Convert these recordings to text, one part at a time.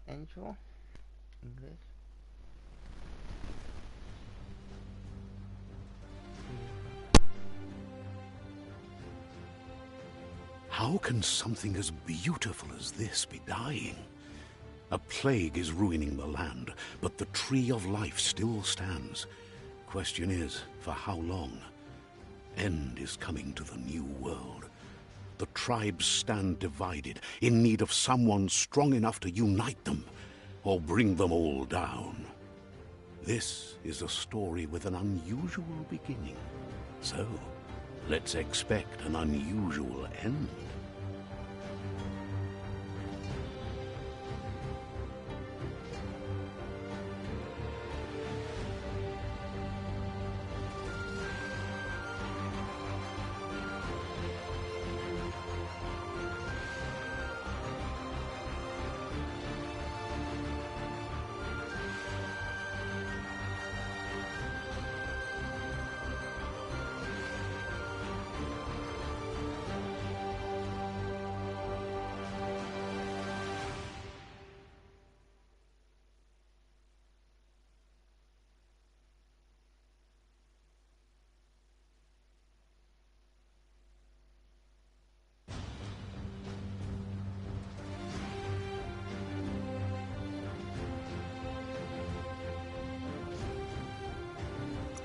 Angel, English. How can something as beautiful as this be dying? A plague is ruining the land, but the tree of life still stands. Question is, for how long? End is coming to the new world. The tribes stand divided, in need of someone strong enough to unite them, or bring them all down. This is a story with an unusual beginning. So, let's expect an unusual end.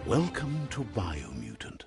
Welcome to Biomutant.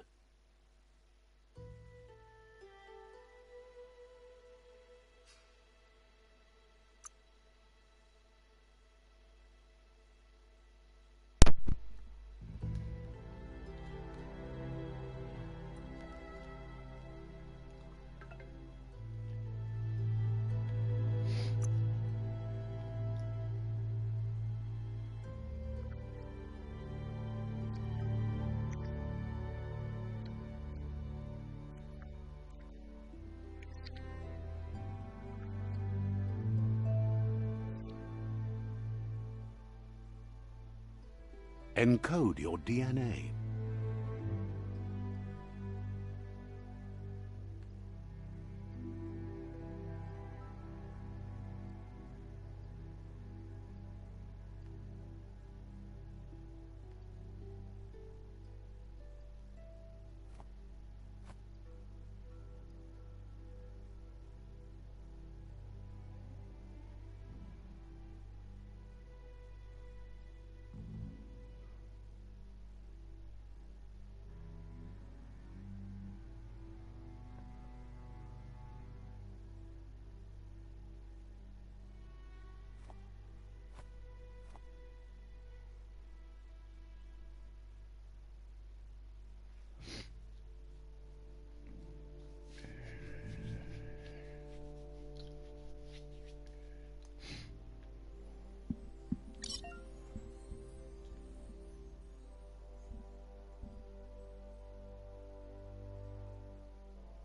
Encode your DNA.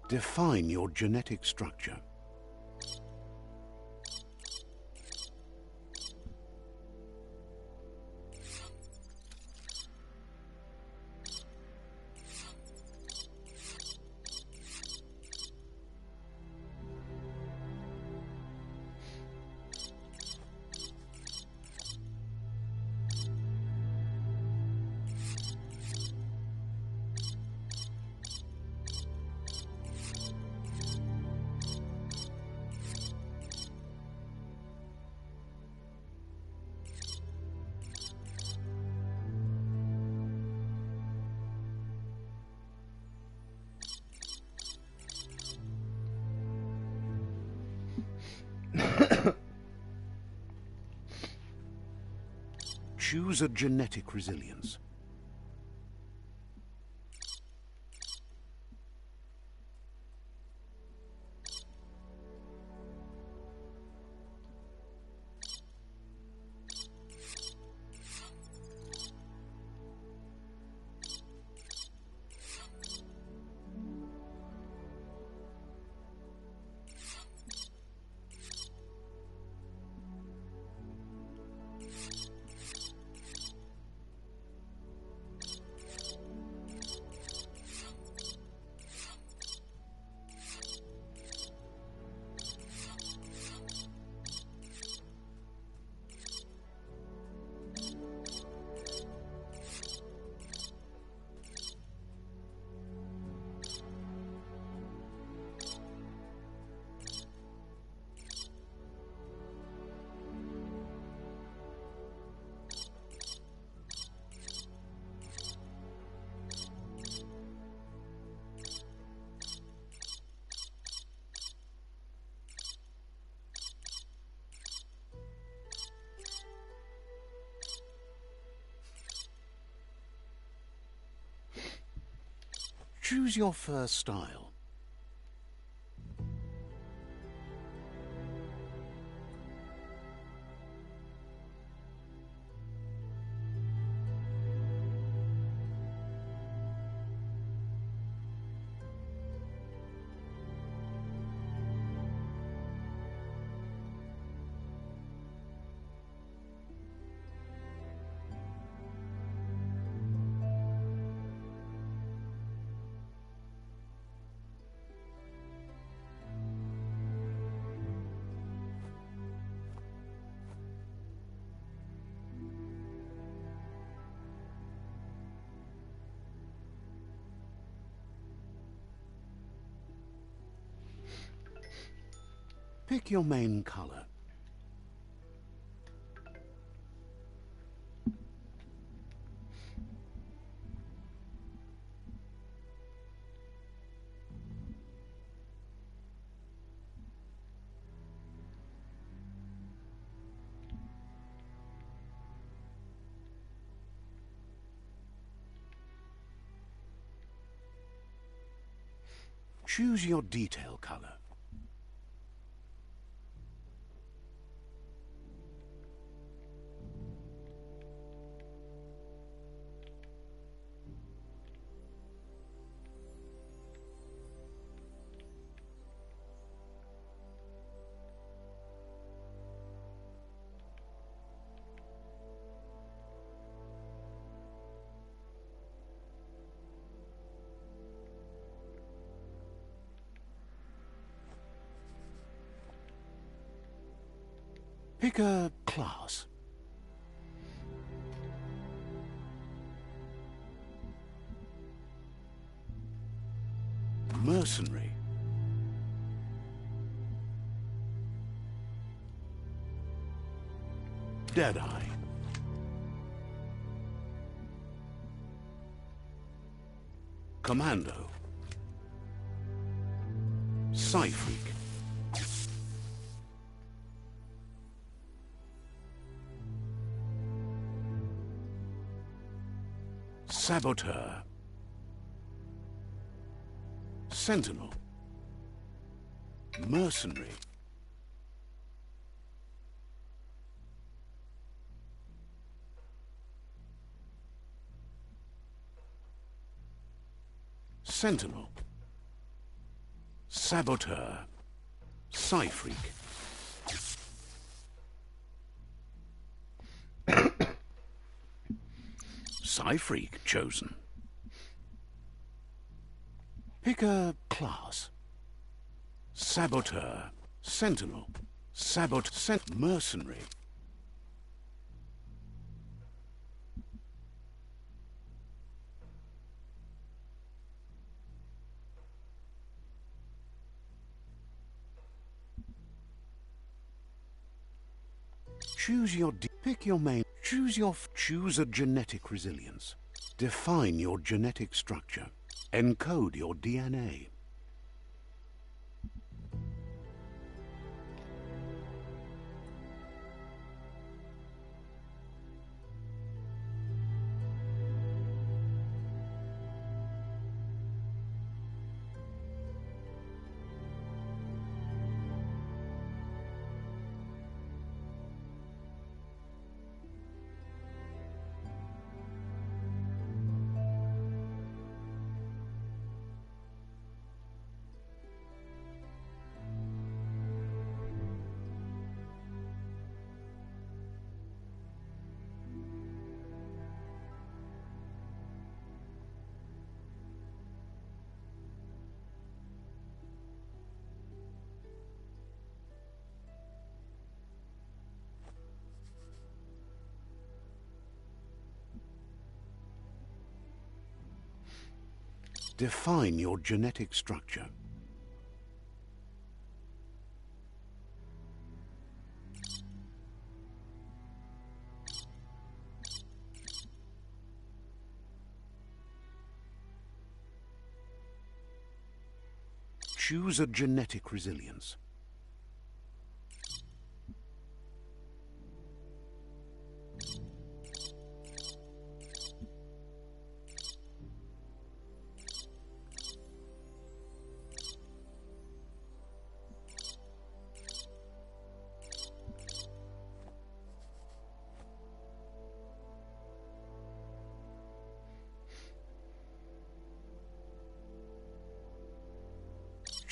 Define your genetic structure. Choose a genetic resilience. Choose your first style. Pick your main color. Choose your detail color. Pick a class. Mercenary. Deadeye. Commando. Psyfreak. Saboteur. Sentinel. Mercenary. Sentinel. Saboteur. Psyfreak. Psyfreak chosen. Pick a class. Saboteur. Sentinel. Mercenary. Pick your main. Choose a genetic resilience. Define your genetic structure. Encode your DNA. Define your genetic structure. Choose a genetic resilience.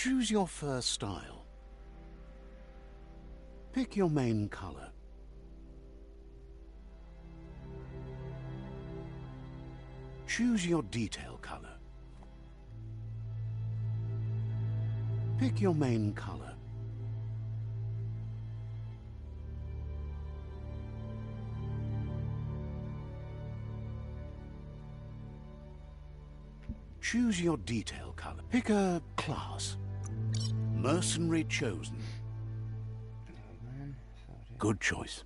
Choose your first style. Pick your main color. Choose your detail color. Pick your main color. Choose your detail color. Pick a class. Mercenary chosen. Good choice.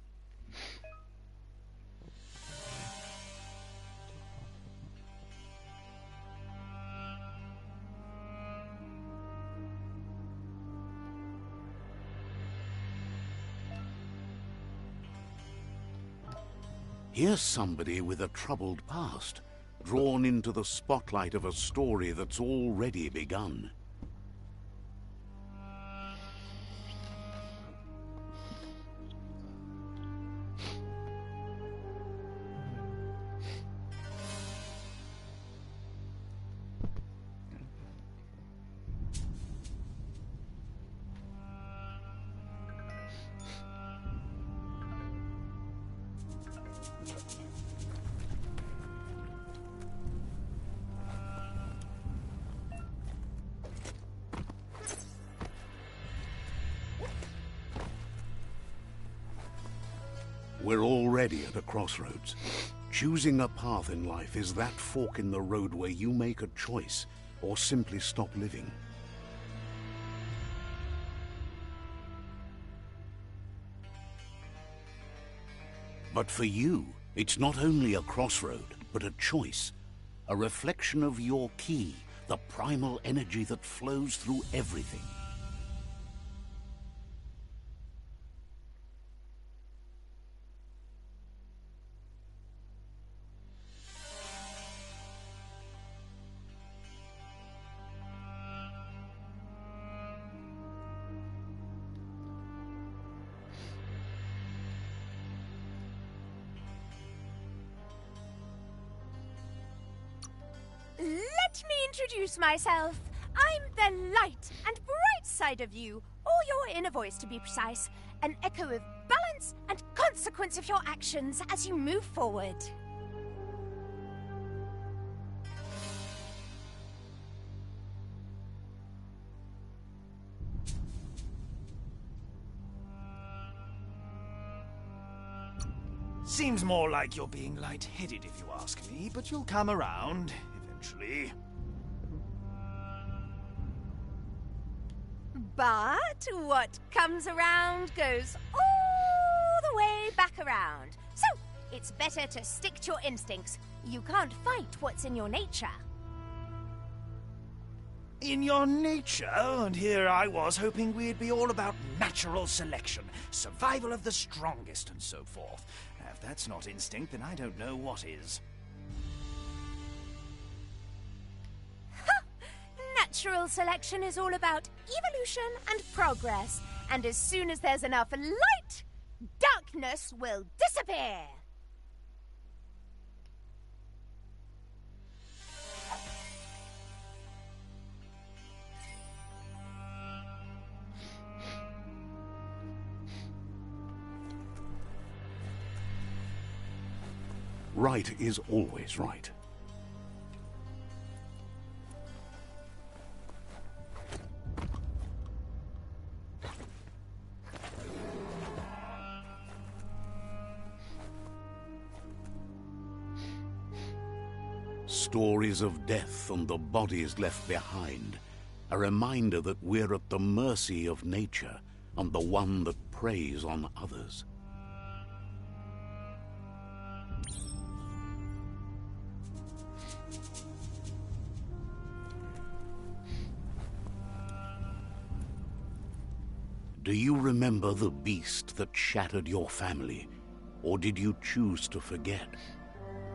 Here's somebody with a troubled past, drawn into the spotlight of a story that's already begun. We're already at a crossroads. Choosing a path in life is that fork in the road where you make a choice or simply stop living. But for you, it's not only a crossroad, but a choice. A reflection of your key, the primal energy that flows through everything. Let me introduce myself. I'm the light and bright side of you, or your inner voice to be precise, an echo of balance and consequence of your actions as you move forward. Seems more like you're being light-headed if you ask me, but you'll come around eventually. But what comes around goes all the way back around. So, it's better to stick to your instincts. You can't fight what's in your nature. In your nature, and here I was hoping we'd be all about natural selection, survival of the strongest, and so forth. If that's not instinct, then I don't know what is. Natural selection is all about evolution and progress, and as soon as there's enough light, darkness will disappear. Right is always right. Stories of death and the bodies left behind. A reminder that we're at the mercy of nature and the one that preys on others. Do you remember the beast that shattered your family? Or did you choose to forget?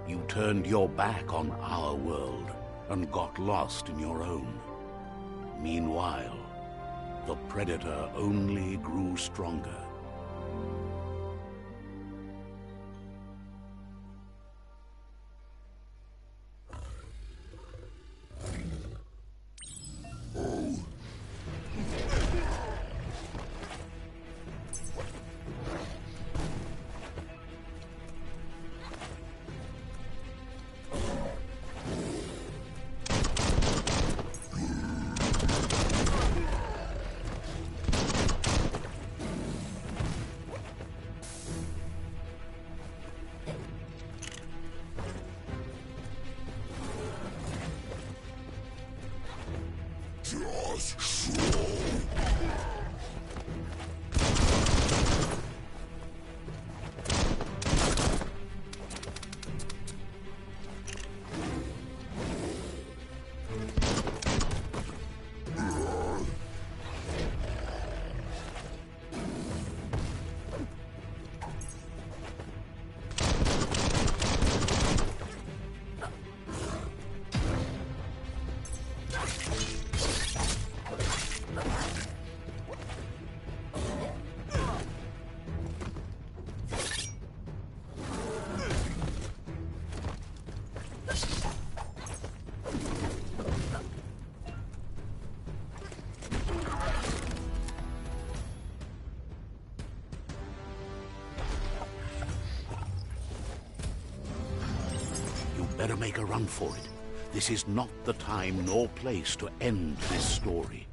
You turned your back on our world and got lost in your own. Meanwhile, the predator only grew stronger. Better make a run for it. This is not the time nor place to end this story.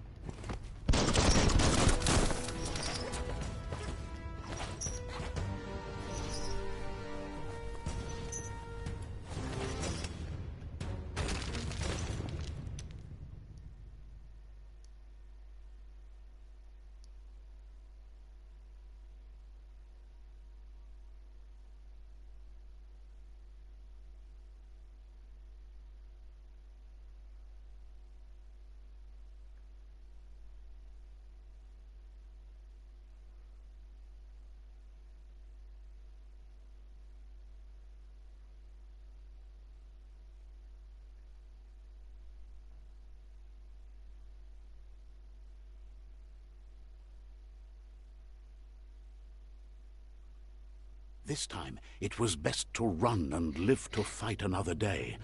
This time, it was best to run and live to fight another day.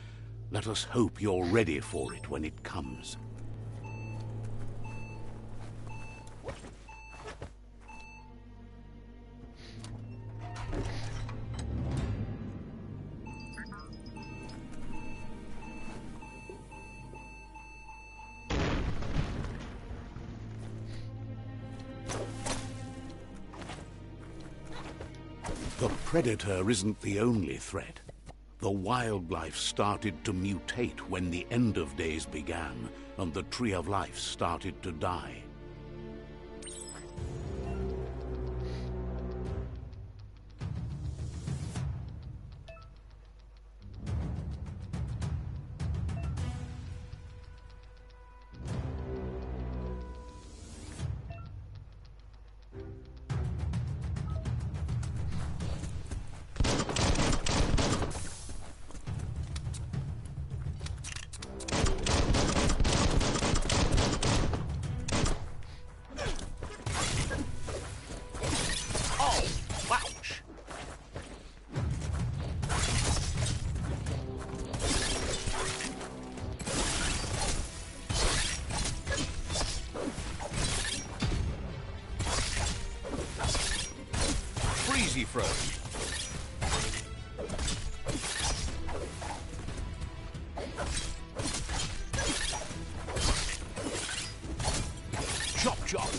Let us hope you're ready for it when it comes. The Predator isn't the only threat. The wildlife started to mutate when the end of days began, and the Tree of Life started to die. Freezy froze. Chop chop.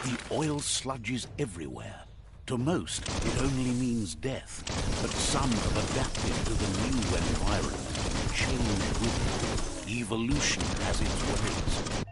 The oil sludges everywhere. To most, it only means death, but some have adapted to the new environment and changed with it. Evolution has its ways.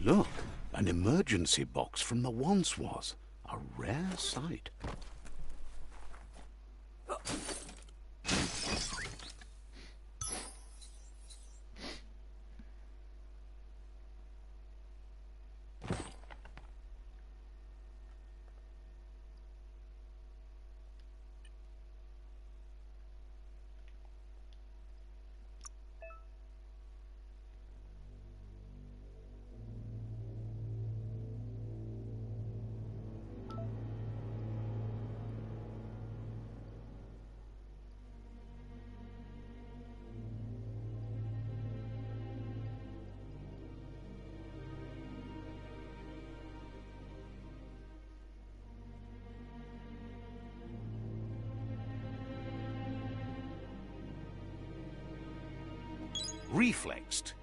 Look, an emergency box from the once was. A rare sight. Reflexed.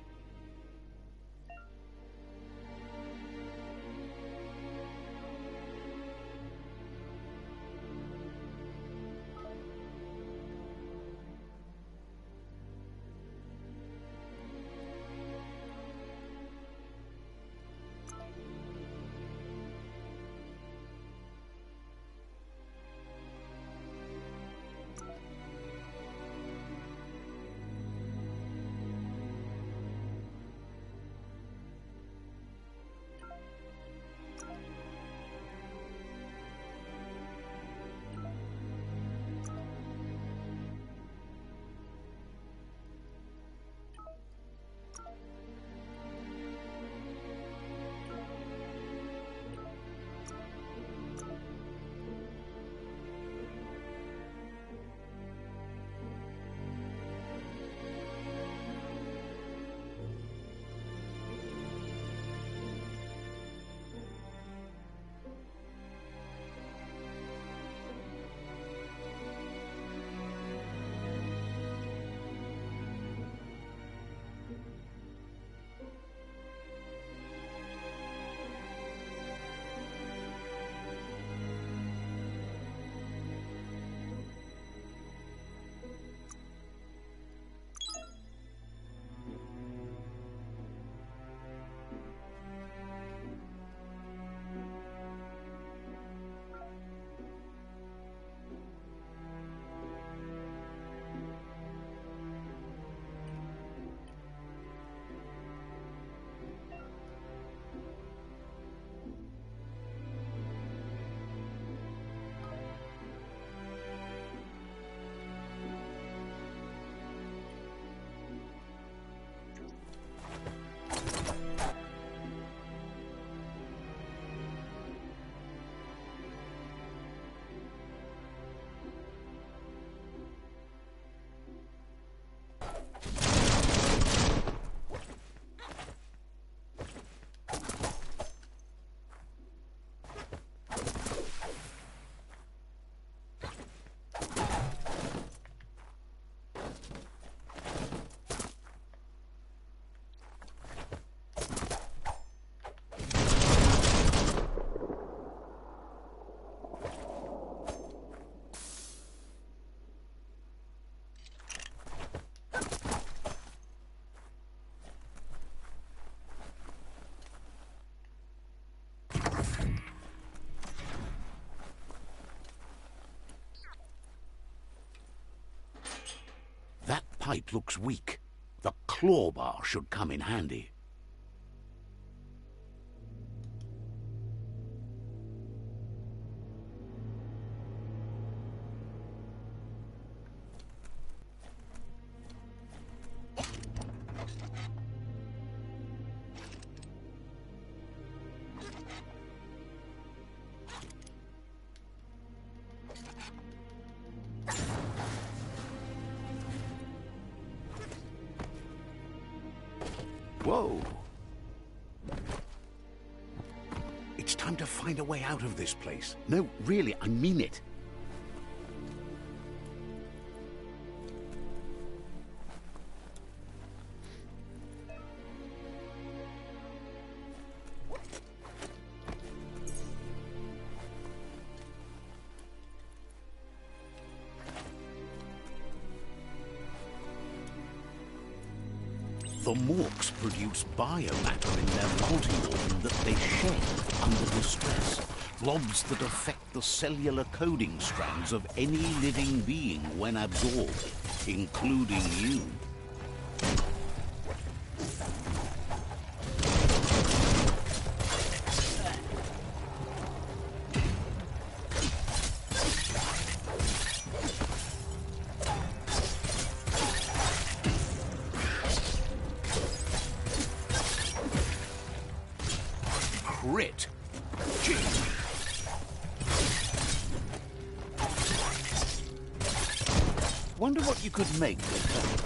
That pipe looks weak. The claw bar should come in handy. Whoa! It's time to find a way out of this place. No, really, I mean it. The morks produce biomatter in their multi-organ that they shed under distress. Blobs that affect the cellular coding strands of any living being when absorbed, including you. Crit. Wonder what you could make with her.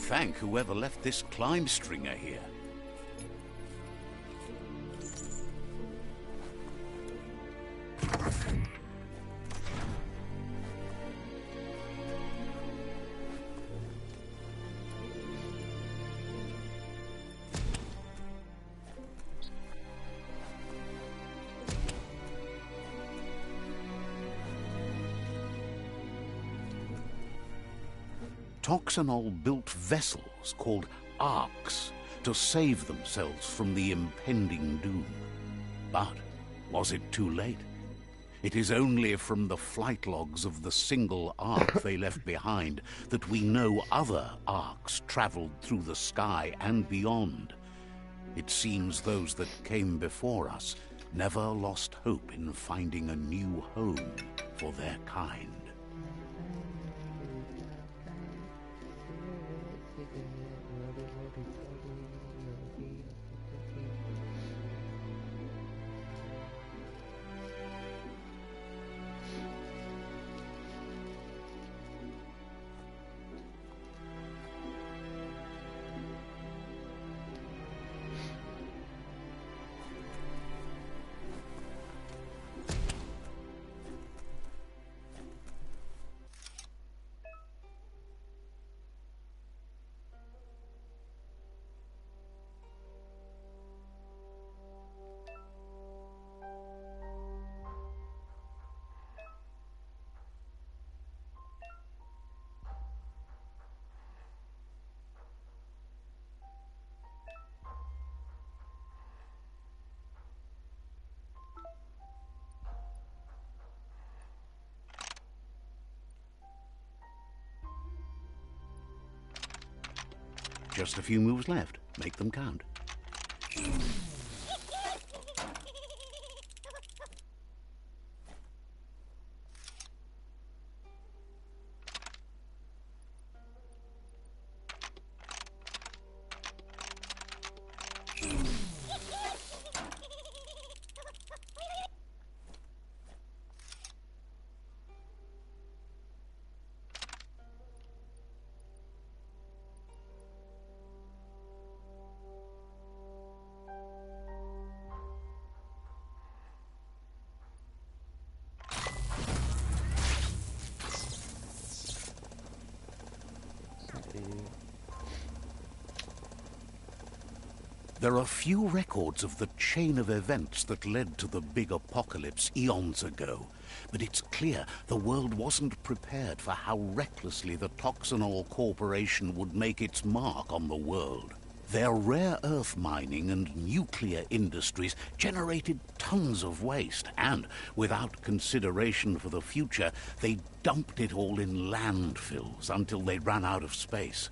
Thank whoever left this climb stringer here. Toxanol built vessels called arks to save themselves from the impending doom. But was it too late? It is only from the flight logs of the single ark they left behind that we know other arks traveled through the sky and beyond. It seems those that came before us never lost hope in finding a new home for their kind. Just a few moves left. Make them count. There are few records of the chain of events that led to the big apocalypse eons ago, but it's clear the world wasn't prepared for how recklessly the Toxanol Corporation would make its mark on the world. Their rare earth mining and nuclear industries generated tons of waste, and without consideration for the future, they dumped it all in landfills until they ran out of space.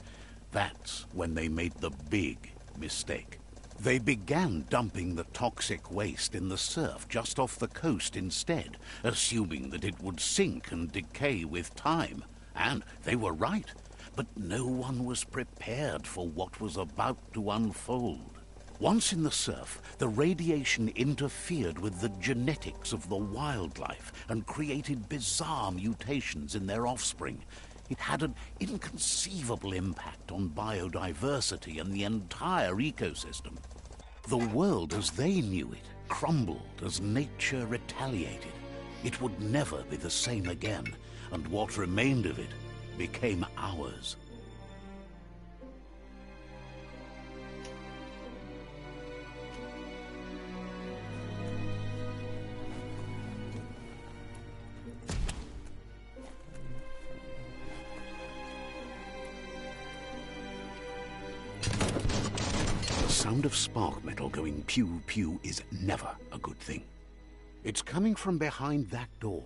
That's when they made the big mistake. They began dumping the toxic waste in the surf just off the coast instead, assuming that it would sink and decay with time. And they were right. But no one was prepared for what was about to unfold. Once in the surf, the radiation interfered with the genetics of the wildlife and created bizarre mutations in their offspring. It had an inconceivable impact on biodiversity and the entire ecosystem. The world as they knew it crumbled as nature retaliated. It would never be the same again, and what remained of it became ours. The sound of spark metal going pew-pew is never a good thing. It's coming from behind that door.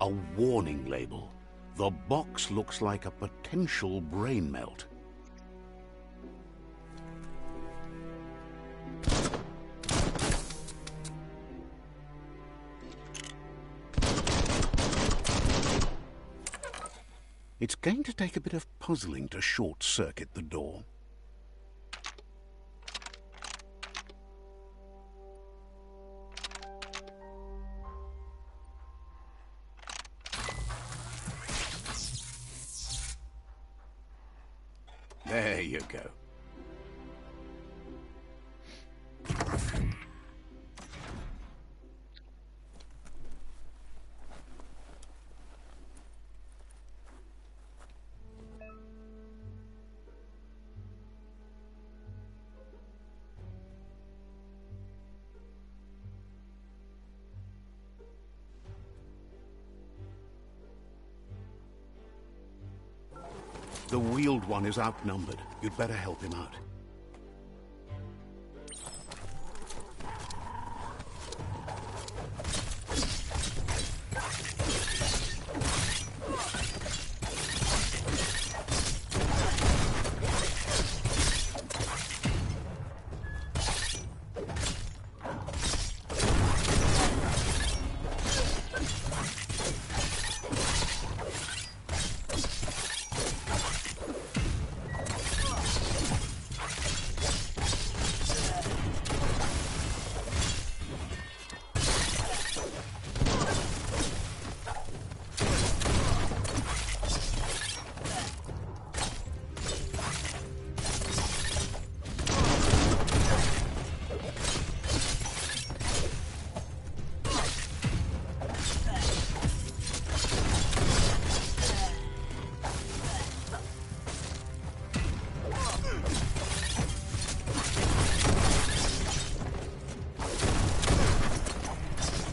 A warning label. The box looks like a potential brain melt. It's going to take a bit of puzzling to short-circuit the door. There you go. The wheeled one is outnumbered. You'd better help him out.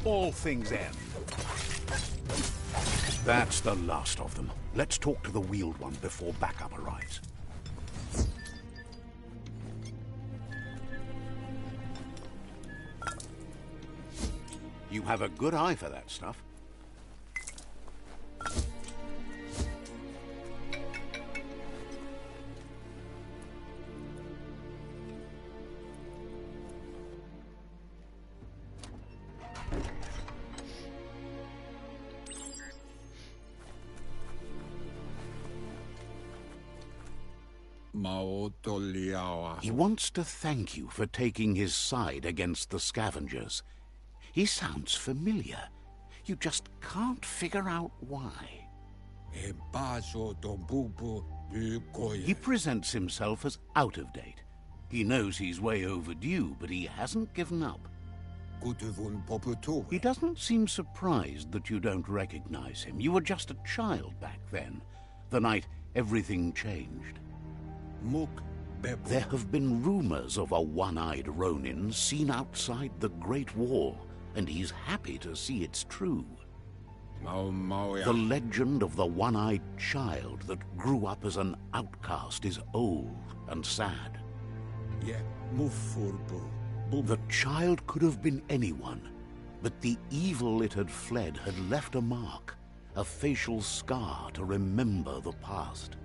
All things end. That's the last of them. Let's talk to the wheeled one before backup arrives. You have a good eye for that stuff. He wants to thank you for taking his side against the scavengers. He sounds familiar. You just can't figure out why. He presents himself as out of date. He knows he's way overdue, but he hasn't given up. He doesn't seem surprised that you don't recognize him. You were just a child back then, the night everything changed. There have been rumors of a one-eyed Ronin seen outside the Great Wall, and he's happy to see it's true. The legend of the one-eyed child that grew up as an outcast is old and sad. The child could have been anyone, but the evil it had fled had left a mark, a facial scar to remember the past.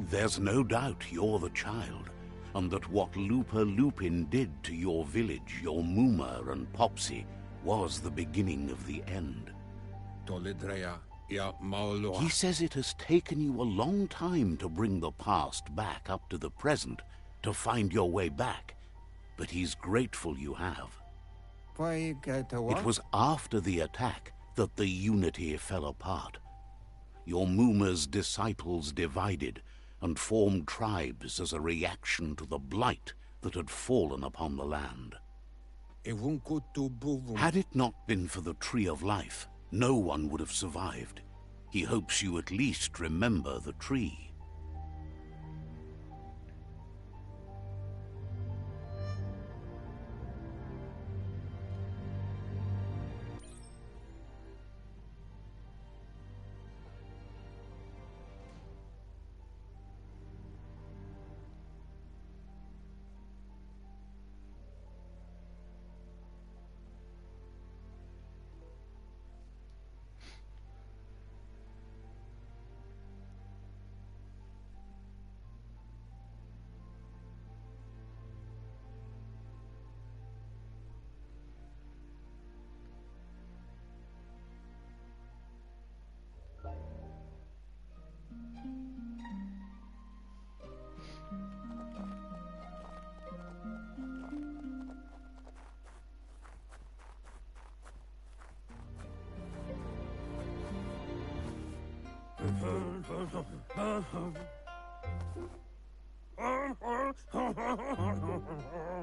There's no doubt you're the child, and that what Lupa Lupin did to your village, your Muma and Popsy, was the beginning of the end. He says it has taken you a long time to bring the past back up to the present, to find your way back, but he's grateful you have. It was after the attack that the unity fell apart. Your Muma's disciples divided and formed tribes as a reaction to the blight that had fallen upon the land. Had it not been for the Tree of Life, no one would have survived. He hopes you at least remember the tree.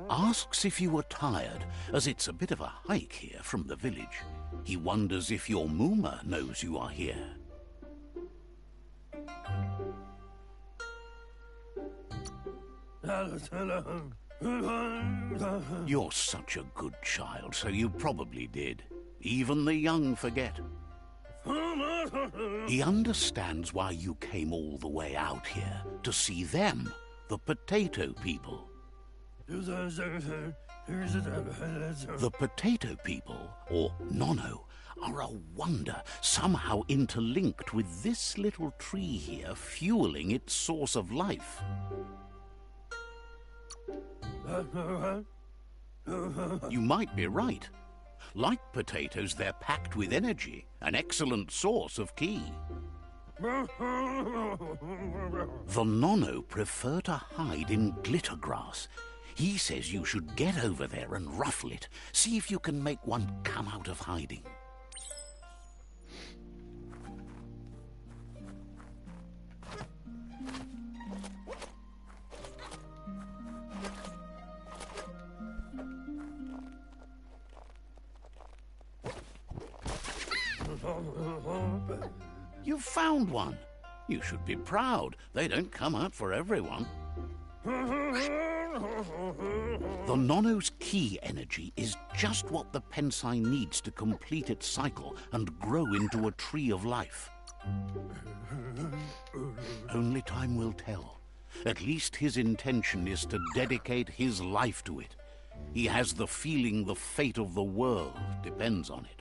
Asks if you were tired, as it's a bit of a hike here from the village. He wonders if your Muma knows you are here. You're such a good child, so you probably did. Even the young forget. He understands why you came all the way out here, to see them, the potato people. The potato people, or Nono, are a wonder, somehow interlinked with this little tree here, fueling its source of life. You might be right. Like potatoes, they're packed with energy, an excellent source of ki. The Nono prefer to hide in glitter grass. He says you should get over there and ruffle it. See if you can make one come out of hiding. You've found one. You should be proud. They don't come out for everyone. The Nono's ki energy is just what the Pensai needs to complete its cycle and grow into a tree of life. Only time will tell. At least his intention is to dedicate his life to it. He has the feeling the fate of the world depends on it.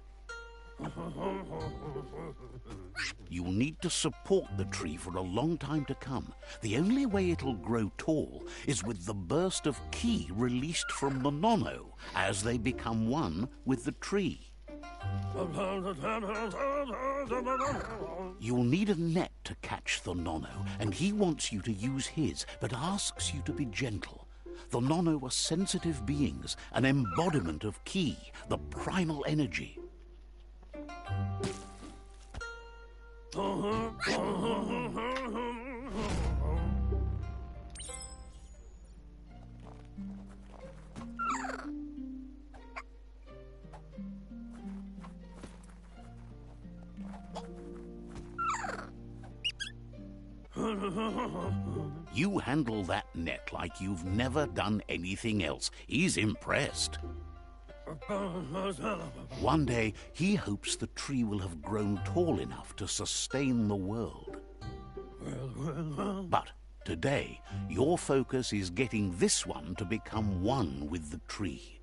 You'll need to support the tree for a long time to come. The only way it'll grow tall is with the burst of ki released from the Nono as they become one with the tree. You'll need a net to catch the Nono, and he wants you to use his, but asks you to be gentle. The Nono are sensitive beings, an embodiment of Ki, the primal energy. You handle that net like you've never done anything else. He's impressed. One day, he hopes the tree will have grown tall enough to sustain the world. But today, your focus is getting this one to become one with the tree.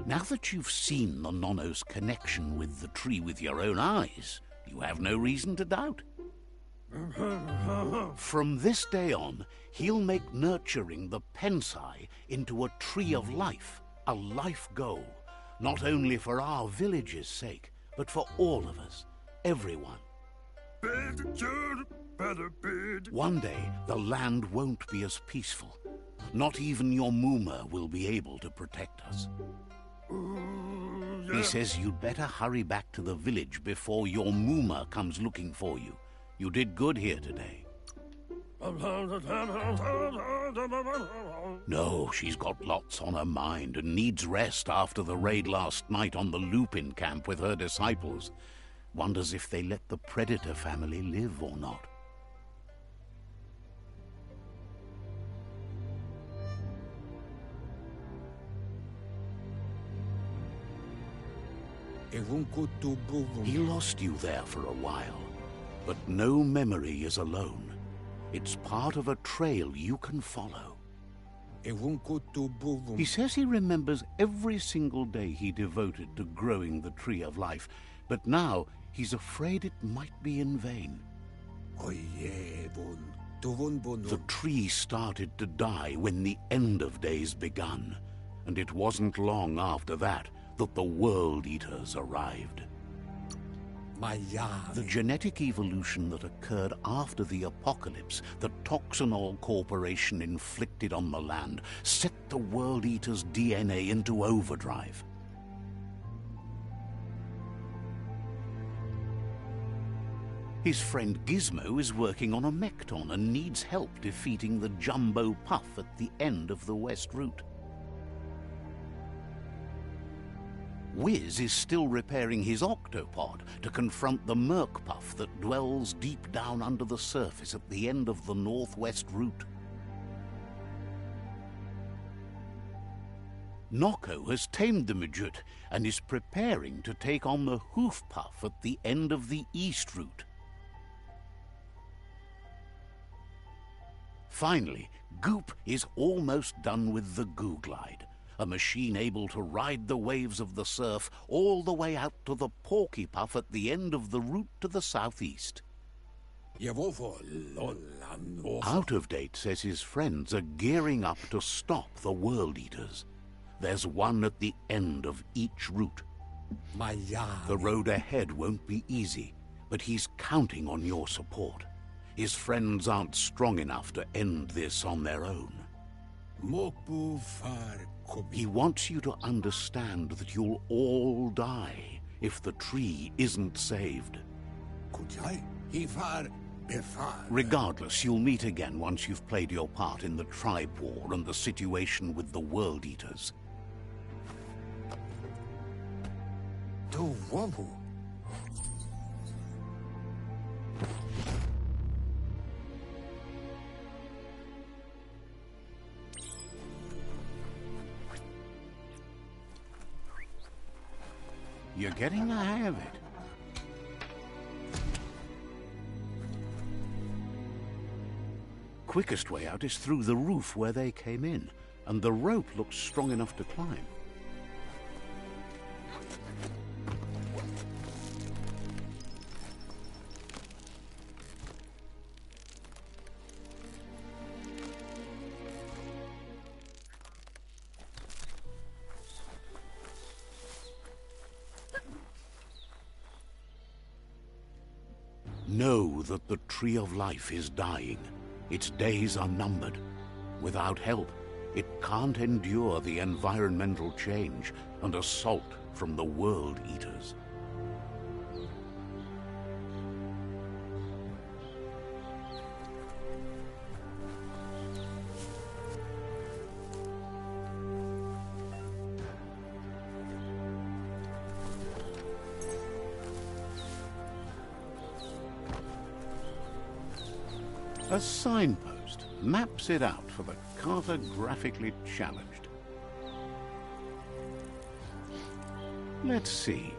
Now that you've seen the Nono's connection with the tree with your own eyes, you have no reason to doubt. From this day on, he'll make nurturing the Pensai into a tree of life, a life goal, not only for our village's sake, but for all of us, everyone. One day, the land won't be as peaceful. Not even your Muma will be able to protect us. He says you'd better hurry back to the village before your Muma comes looking for you. You did good here today. No, she's got lots on her mind and needs rest after the raid last night on the Lupin camp with her disciples. Wonders if they let the Predator family live or not. He lost you there for a while, but no memory is alone. It's part of a trail you can follow. He says he remembers every single day he devoted to growing the Tree of Life, but now he's afraid it might be in vain. The tree started to die when the end of days begun, and it wasn't long after that the World Eaters arrived. The genetic evolution that occurred after the apocalypse that Toxanol Corporation inflicted on the land set the World Eaters' DNA into overdrive. His friend Gizmo is working on a Mekton and needs help defeating the Jumbo Puff at the end of the West Route. Wiz is still repairing his octopod to confront the Merc Puff that dwells deep down under the surface at the end of the Northwest Route. Noko has tamed the Midget and is preparing to take on the Hoof Puff at the end of the East Route. Finally, Goop is almost done with the Goo Glide, a machine able to ride the waves of the surf all the way out to the Porky Puff at the end of the route to the southeast. Out of Date says his friends are gearing up to stop the World Eaters. There's one at the end of each route. The road ahead won't be easy, but he's counting on your support. His friends aren't strong enough to end this on their own. He wants you to understand that you'll all die if the tree isn't saved. Regardless, you'll meet again once you've played your part in the tribe war and the situation with the World Eaters. You're getting the hang of it. quickest way out is through the roof where they came in, and the rope looks strong enough to climb. Know that the Tree of Life is dying. Its days are numbered. Without help, it can't endure the environmental change and assault from the World Eaters. A signpost maps it out for the cartographically challenged. Let's see.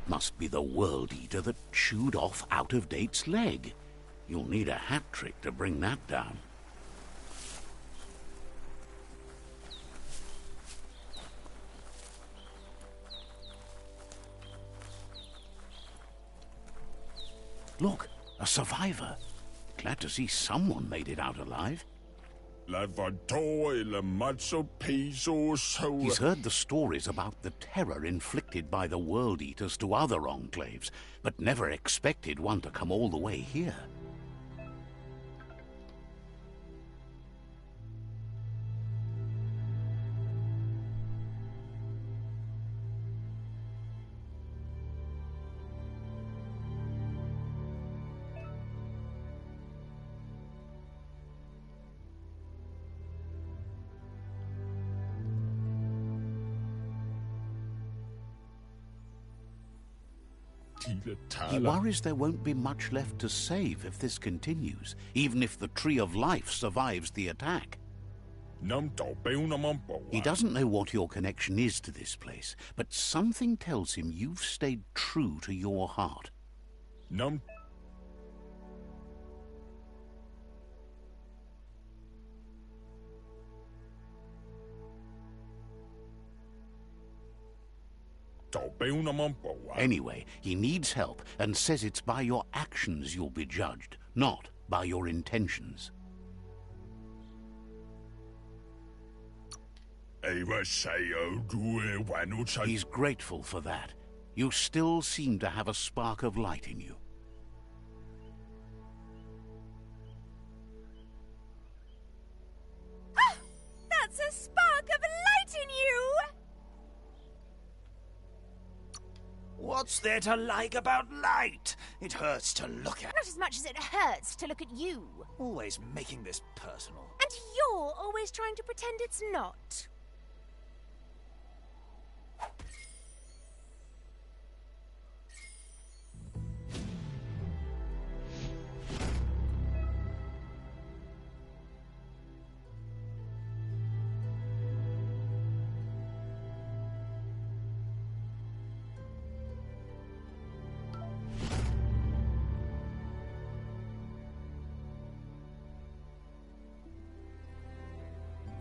Must be the World Eater that chewed off Out-of-Date's leg. You'll need a hat trick to bring that down. Look, a survivor. Glad to see someone made it out alive. He's heard the stories about the terror inflicted by the World Eaters to other enclaves, but never expected one to come all the way here. He worries there won't be much left to save if this continues, even if the Tree of Life survives the attack. He doesn't know what your connection is to this place, but something tells him you've stayed true to your heart. Anyway, he needs help and says it's by your actions you'll be judged, not by your intentions. He's grateful for that. You still seem to have a spark of light in you. Ah, that's a spark of light in you! What's there to like about light? It hurts to look at. Not as much as it hurts to look at you. Always making this personal. And you're always trying to pretend it's not.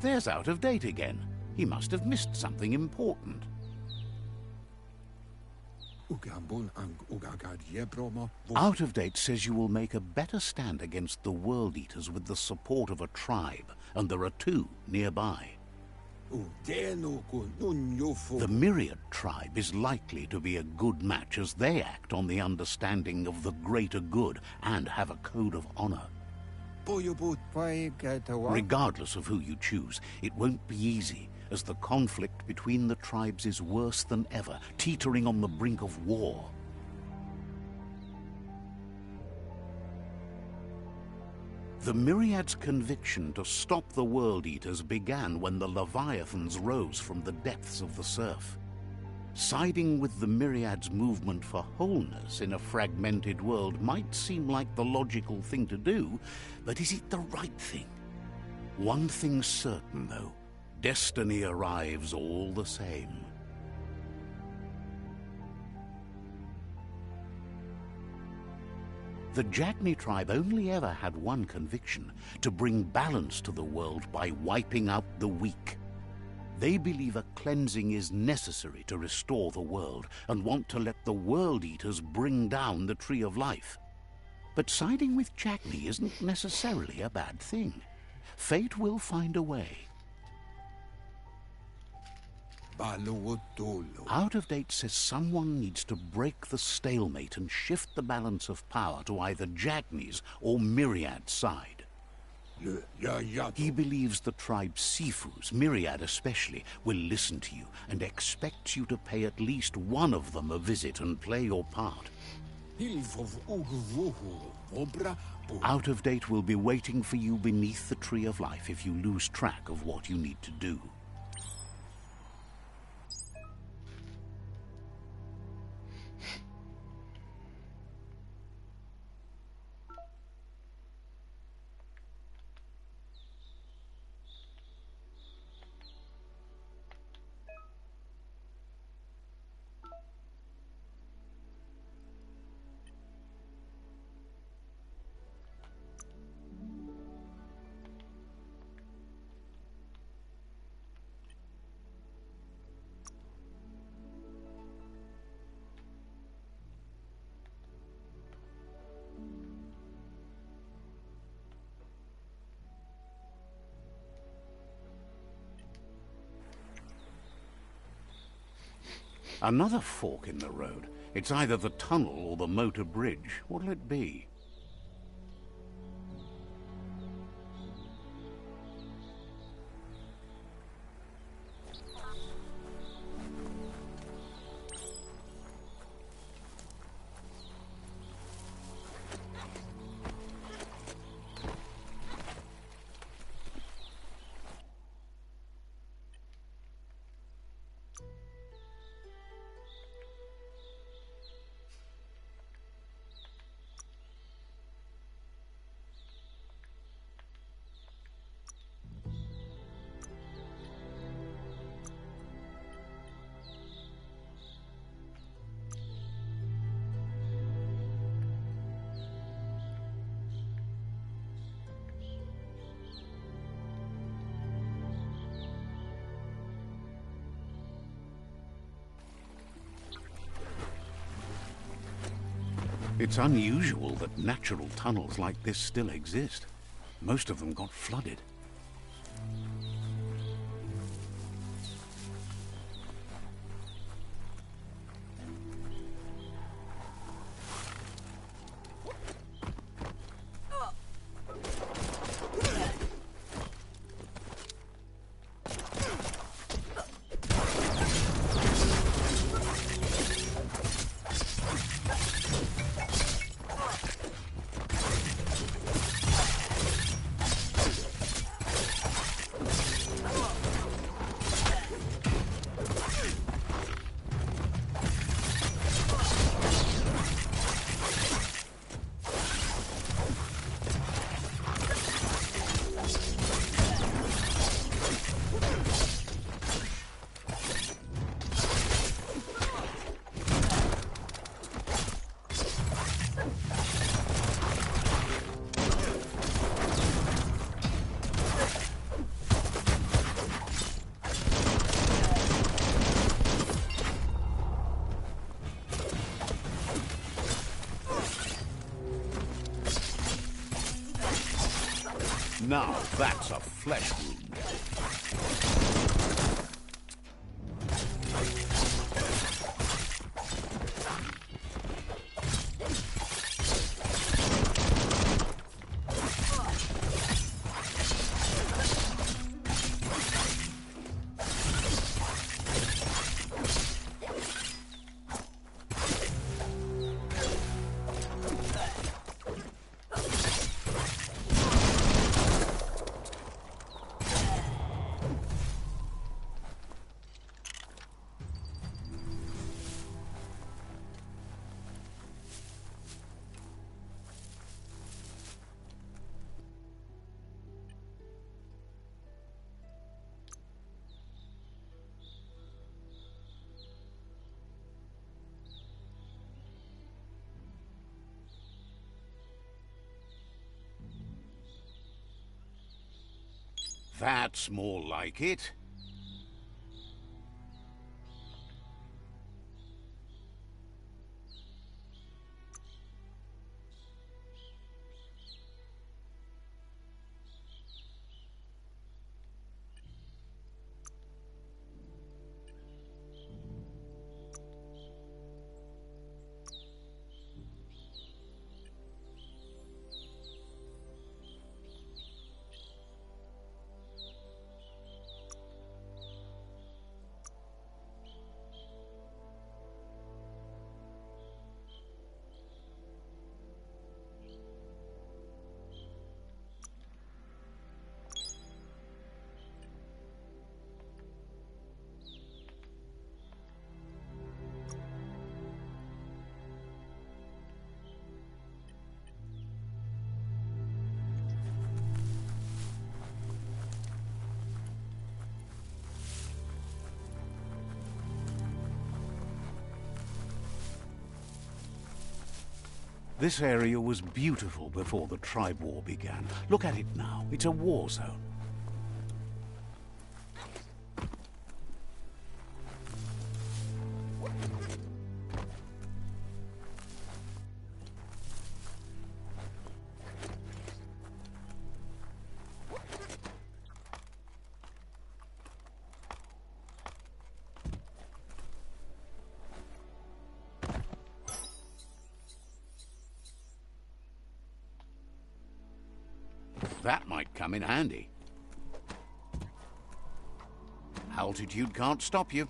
There's Out-of-Date again. He must have missed something important. Out-of-Date says you will make a better stand against the World Eaters with the support of a tribe, and there are two nearby. The Myriad tribe is likely to be a good match as they act on the understanding of the greater good and have a code of honor. Regardless of who you choose, it won't be easy, as the conflict between the tribes is worse than ever, teetering on the brink of war. The Myriad's conviction to stop the World Eaters began when the Leviathans rose from the depths of the surf. Siding with the Myriad's movement for wholeness in a fragmented world might seem like the logical thing to do, but is it the right thing? One thing's certain, though. Destiny arrives all the same. The Jagni tribe only ever had one conviction: to bring balance to the world by wiping out the weak. They believe a cleansing is necessary to restore the world, and want to let the World Eaters bring down the Tree of Life. But siding with Jagni isn't necessarily a bad thing. Fate will find a way. Out of Date says someone needs to break the stalemate and shift the balance of power to either Jagni's or Myriad's side. He believes the tribe Sifus, Myriad especially, will listen to you and expects you to pay at least one of them a visit and play your part. Out of Date will be waiting for you beneath the Tree of Life if you lose track of what you need to do. Another fork in the road. It's either the tunnel or the motor bridge. What'll it be? It's unusual that natural tunnels like this still exist. Most of them got flooded. Now that's a flesh wound. That's more like it. This area was beautiful before the tribe war began. Look at it now. It's a war zone. That might come in handy. Altitude can't stop you.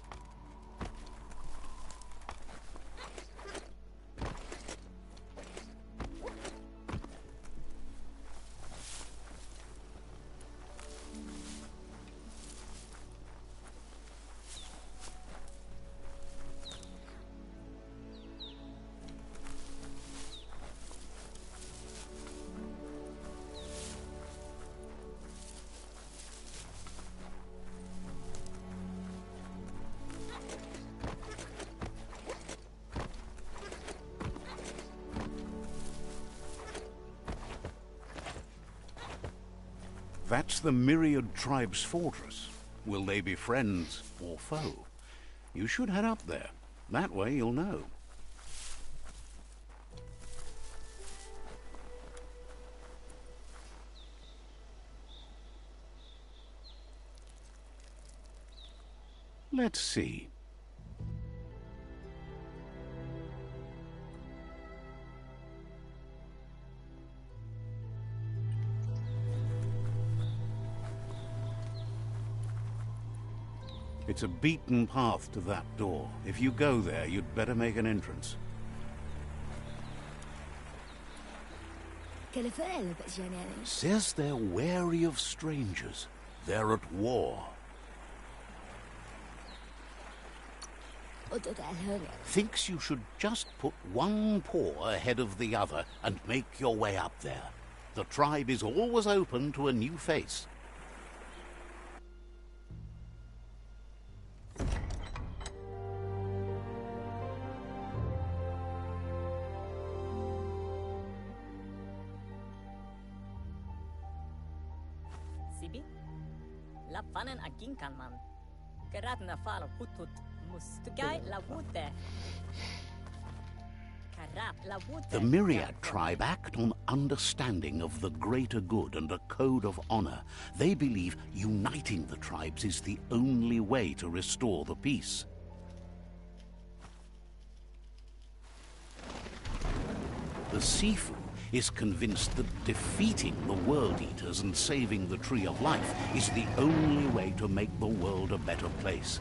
That's the Myriad Tribe's fortress. Will they be friends or foe? You should head up there. That way you'll know. Let's see. It's a beaten path to that door. If you go there, you'd better make an entrance. Says they're wary of strangers. They're at war. Thinks you should just put one paw ahead of the other and make your way up there. The tribe is always open to a new face. Sibi? La fanen aginkan man. Geradna falo hutut mustugai la wute. The Myriad tribe act on understanding of the greater good and a code of honor. They believe uniting the tribes is the only way to restore the peace. The Sifu is convinced that defeating the World Eaters and saving the Tree of Life is the only way to make the world a better place.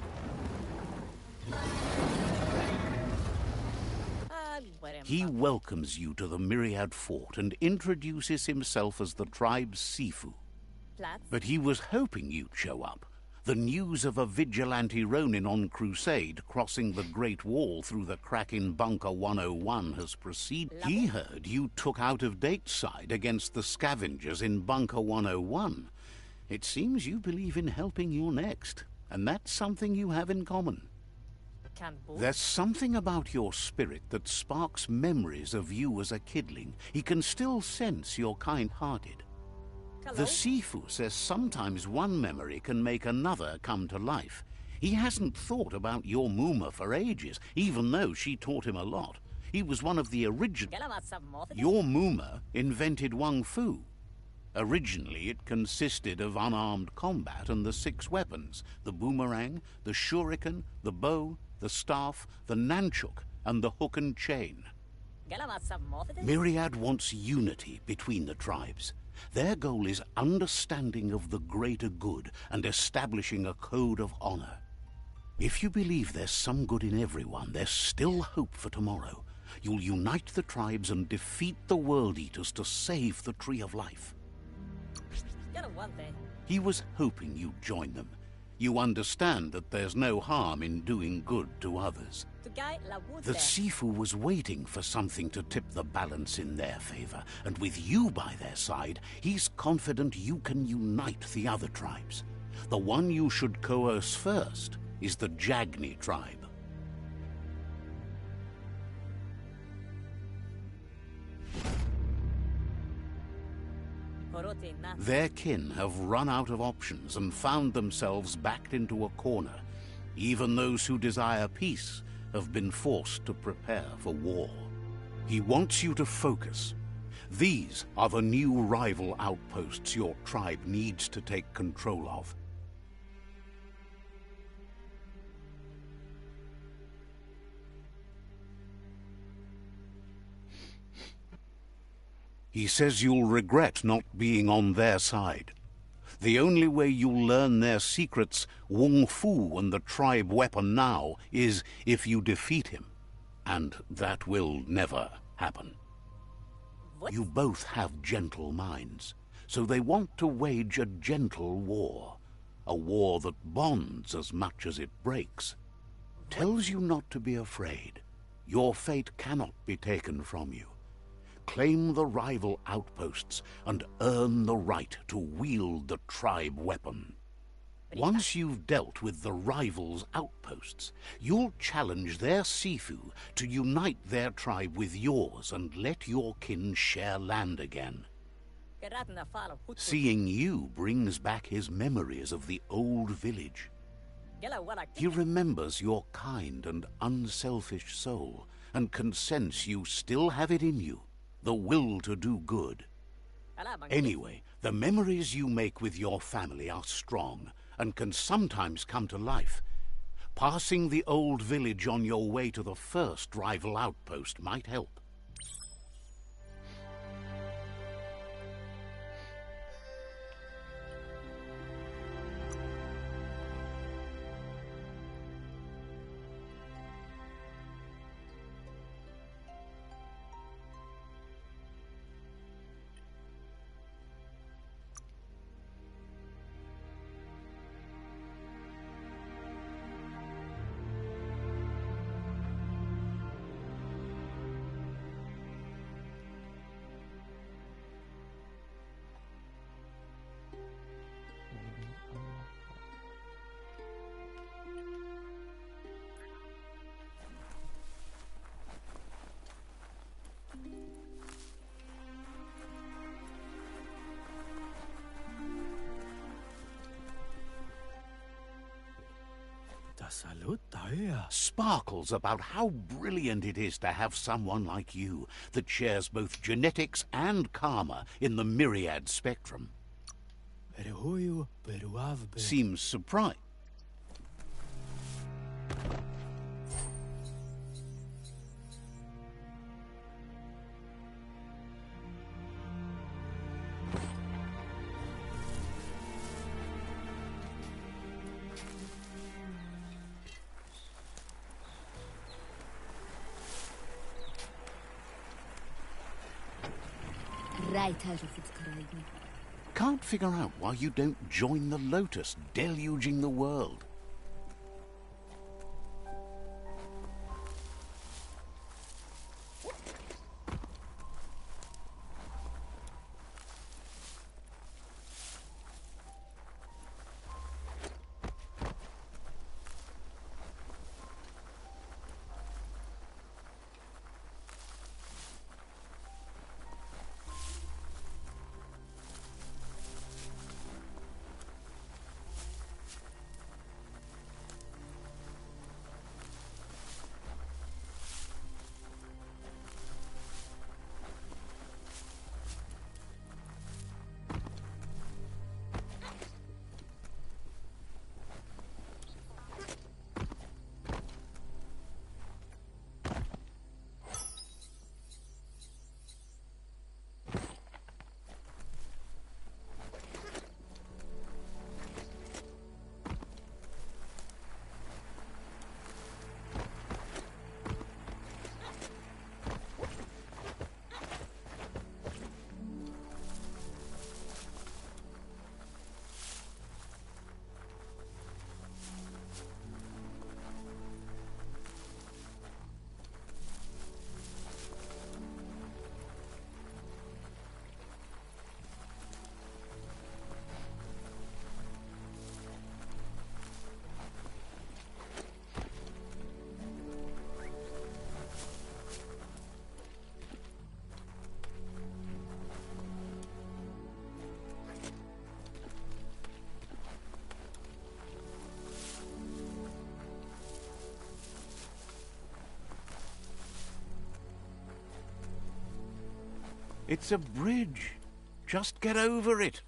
He welcomes you to the Myriad Fort and introduces himself as the tribe's Sifu. But he was hoping you'd show up. The news of a vigilante Ronin on crusade crossing the Great Wall through the crack in Bunker 101 has proceeded. He heard you took out-of-date side against the scavengers in Bunker 101. It seems you believe in helping your next, and that's something you have in common. There's something about your spirit that sparks memories of you as a kidling. He can still sense you're kind-hearted. The Sifu says sometimes one memory can make another come to life. He hasn't thought about your Muma for ages, even though she taught him a lot. He was one of the original. Your Muma invented Wung Fu. Originally, it consisted of unarmed combat and the 6 weapons: the boomerang, the shuriken, the bow, the staff, the nunchuk, and the hook and chain. Myriad wants unity between the tribes. Their goal is understanding of the greater good and establishing a code of honor. If you believe there's some good in everyone, there's still hope for tomorrow. You'll unite the tribes and defeat the World Eaters to save the Tree of Life. He was hoping you'd join them. You understand that there's no harm in doing good to others. The Sifu was waiting for something to tip the balance in their favor, and with you by their side, he's confident you can unite the other tribes. The one you should coerce first is the Jagni tribe. Their kin have run out of options and found themselves backed into a corner. Even those who desire peace have been forced to prepare for war. He wants you to focus. These are the new rival outposts your tribe needs to take control of. He says you'll regret not being on their side. The only way you'll learn their secrets, Wung Fu and the tribe weapon now, is if you defeat him. And that will never happen. What? You both have gentle minds, so they want to wage a gentle war. A war that bonds as much as it breaks. Tells you not to be afraid. Your fate cannot be taken from you. Claim the rival outposts and earn the right to wield the tribe weapon. Once you've dealt with the rivals' outposts, you'll challenge their Sifu to unite their tribe with yours and let your kin share land again. Seeing you brings back his memories of the old village. He remembers your kind and unselfish soul and can sense you still have it in you, the will to do good. Anyway, the memories you make with your family are strong and can sometimes come to life. Passing the old village on your way to the first rival outpost might help. Sparkles about how brilliant it is to have someone like you that shares both genetics and karma in the myriad spectrum. Seems surprised. Can't figure out why you don't join the Lotus, deluging the world. It's a bridge. Just get over it.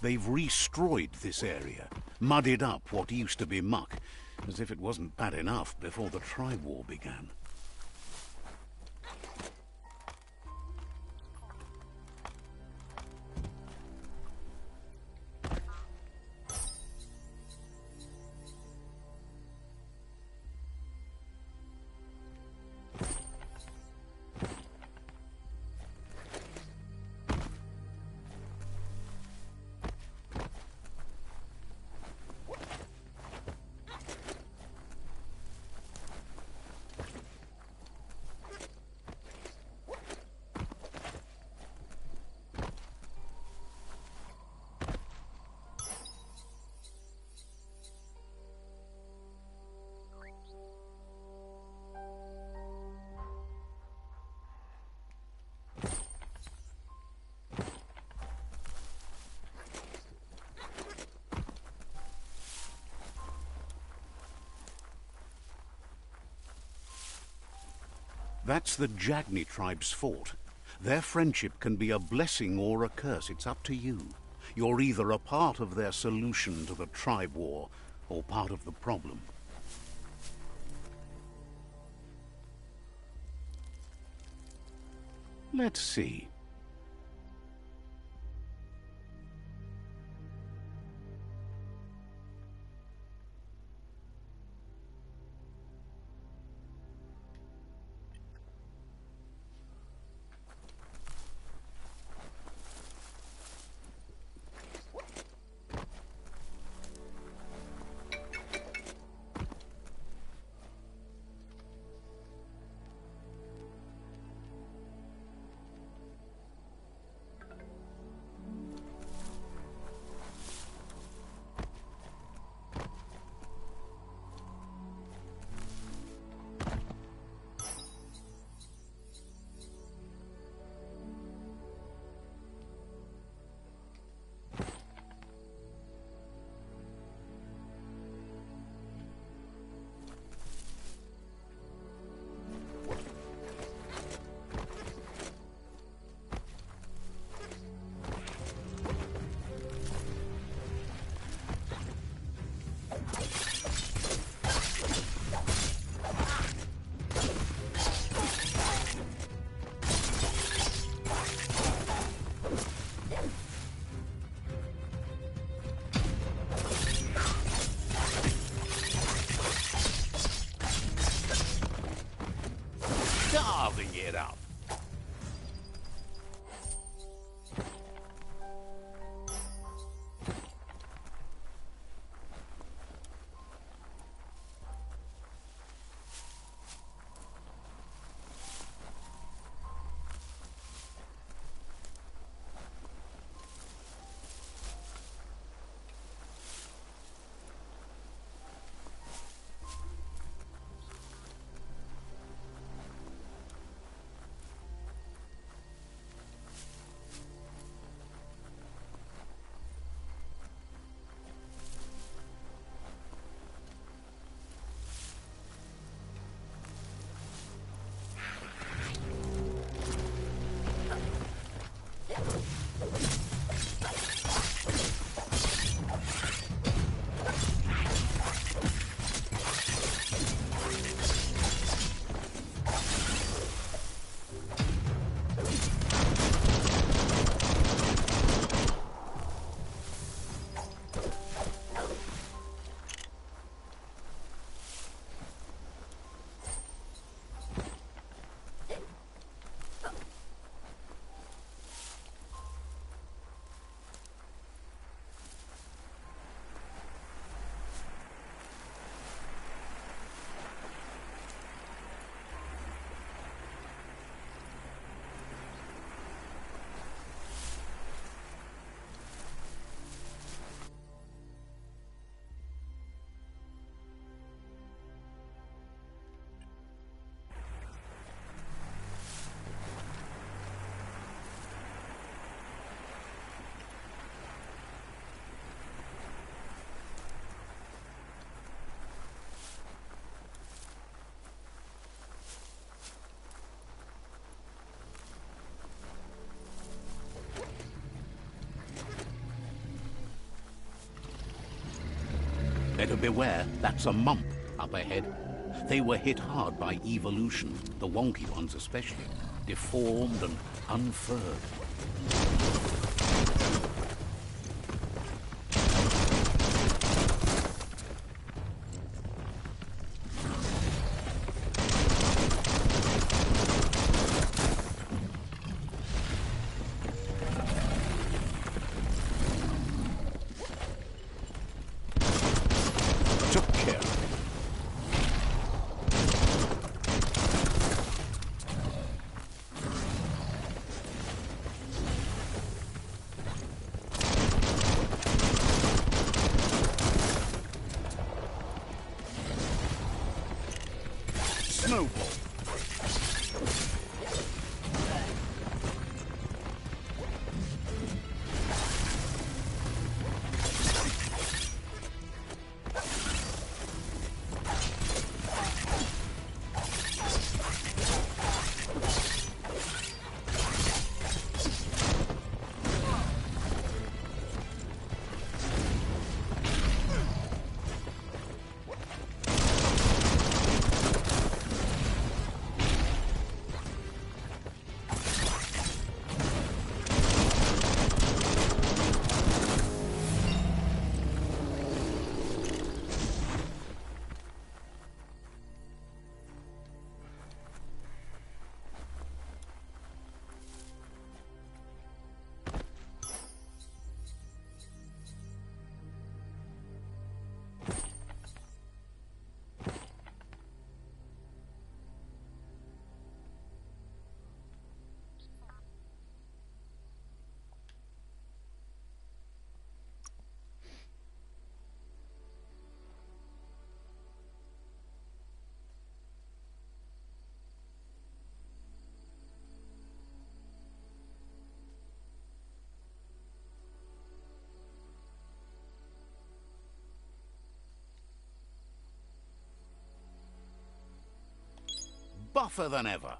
They've restroyed this area, muddied up what used to be muck, as if it wasn't bad enough before the tribe war began. That's the Jagni tribe's fort. Their friendship can be a blessing or a curse. It's up to you. You're either a part of their solution to the tribe war, or part of the problem. Let's see. Better beware, that's a mump up ahead. They were hit hard by evolution, the wonky ones especially, deformed and unfurred. Took care of it. Snowball. Buffer than ever.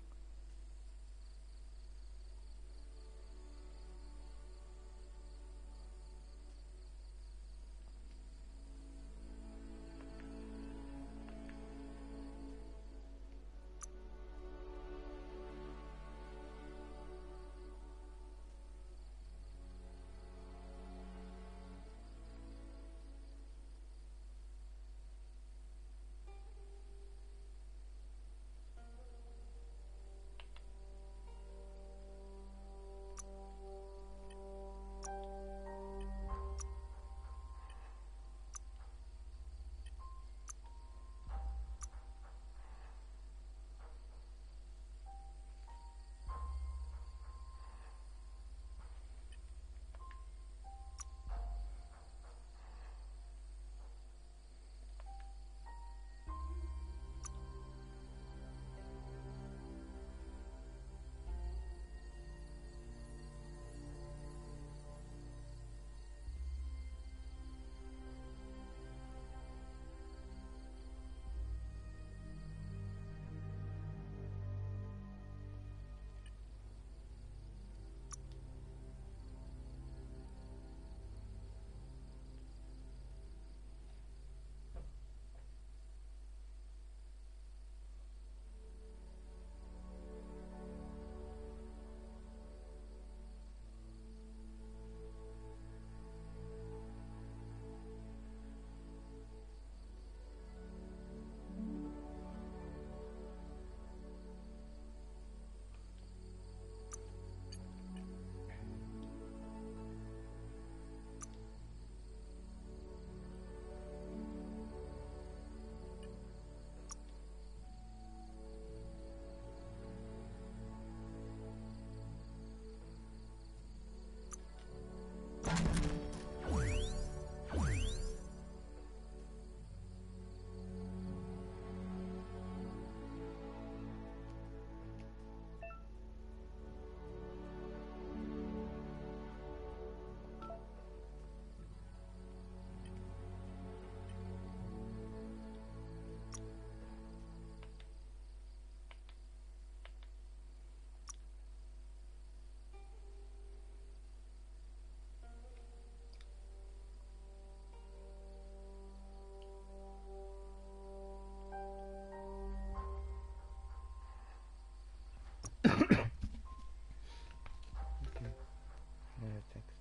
texten.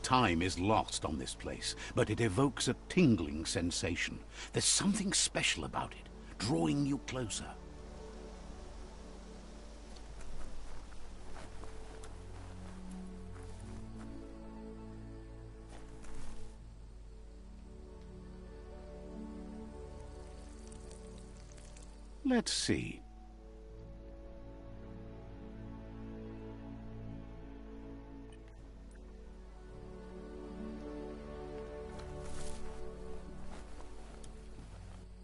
Time is lost on this place, but it evokes a tingling sensation. There's something special about it, drawing you closer. Let's see.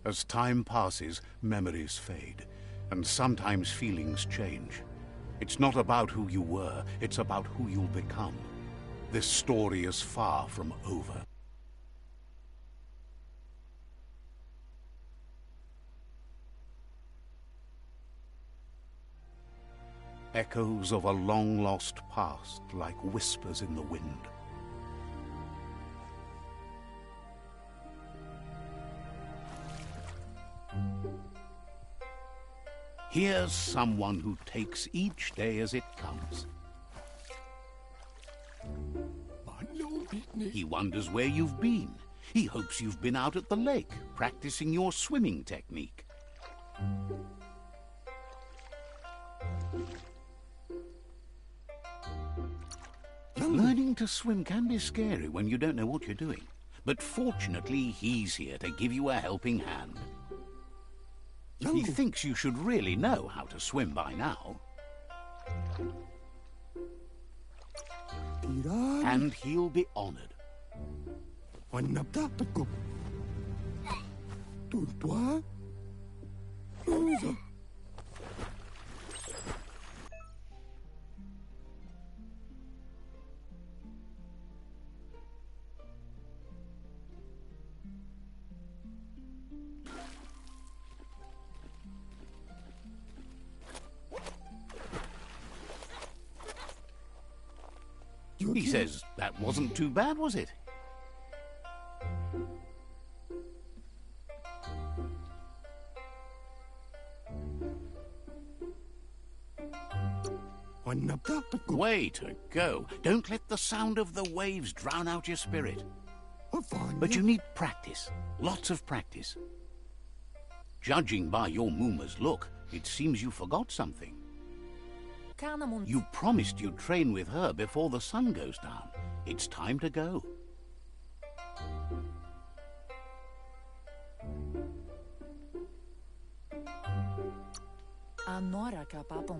As time passes, memories fade, and sometimes feelings change. It's not about who you were, it's about who you'll become. This story is far from over. Echoes of a long-lost past, like whispers in the wind. Here's someone who takes each day as it comes. He wonders where you've been. He hopes you've been out at the lake, practicing your swimming technique. Learning to swim can be scary when you don't know what you're doing. But fortunately, he's here to give you a helping hand. He thinks you should really know how to swim by now. And he'll be honored. He says that wasn't too bad, was it? Way to go. Don't let the sound of the waves drown out your spirit. But you need practice. Lots of practice. Judging by your Mooma's look, it seems you forgot something. You promised you'd train with her before the sun goes down. It's time to go.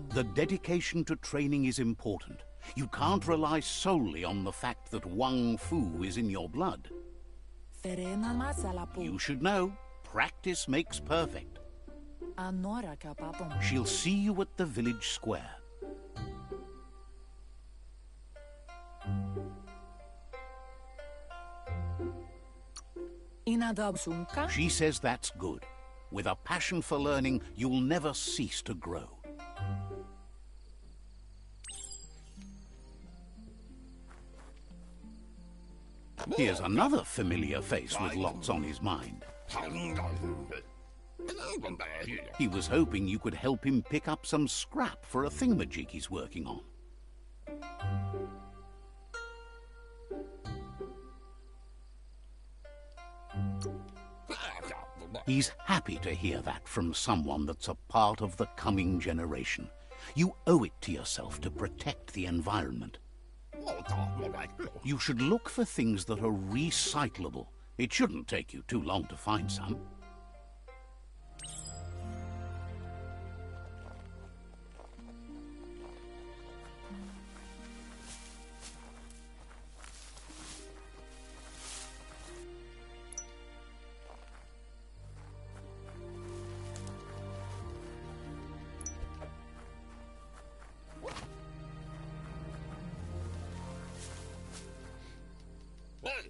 The dedication to training is important. You can't rely solely on the fact that Wang Fu is in your blood. You should know, practice makes perfect. She'll see you at the village square. She says that's good. With a passion for learning, you'll never cease to grow. Here's another familiar face with lots on his mind. He was hoping you could help him pick up some scrap for a thingamajig he's working on. He's happy to hear that from someone that's a part of the coming generation. You owe it to yourself to protect the environment. You should look for things that are recyclable. It shouldn't take you too long to find some.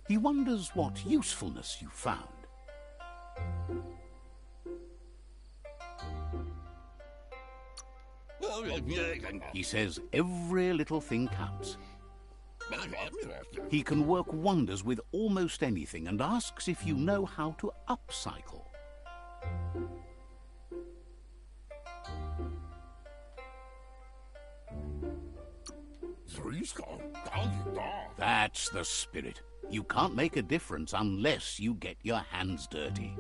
He wonders what usefulness you found. He says every little thing counts. He can work wonders with almost anything and asks if you know how to upcycle. That's the spirit. You can't make a difference unless you get your hands dirty.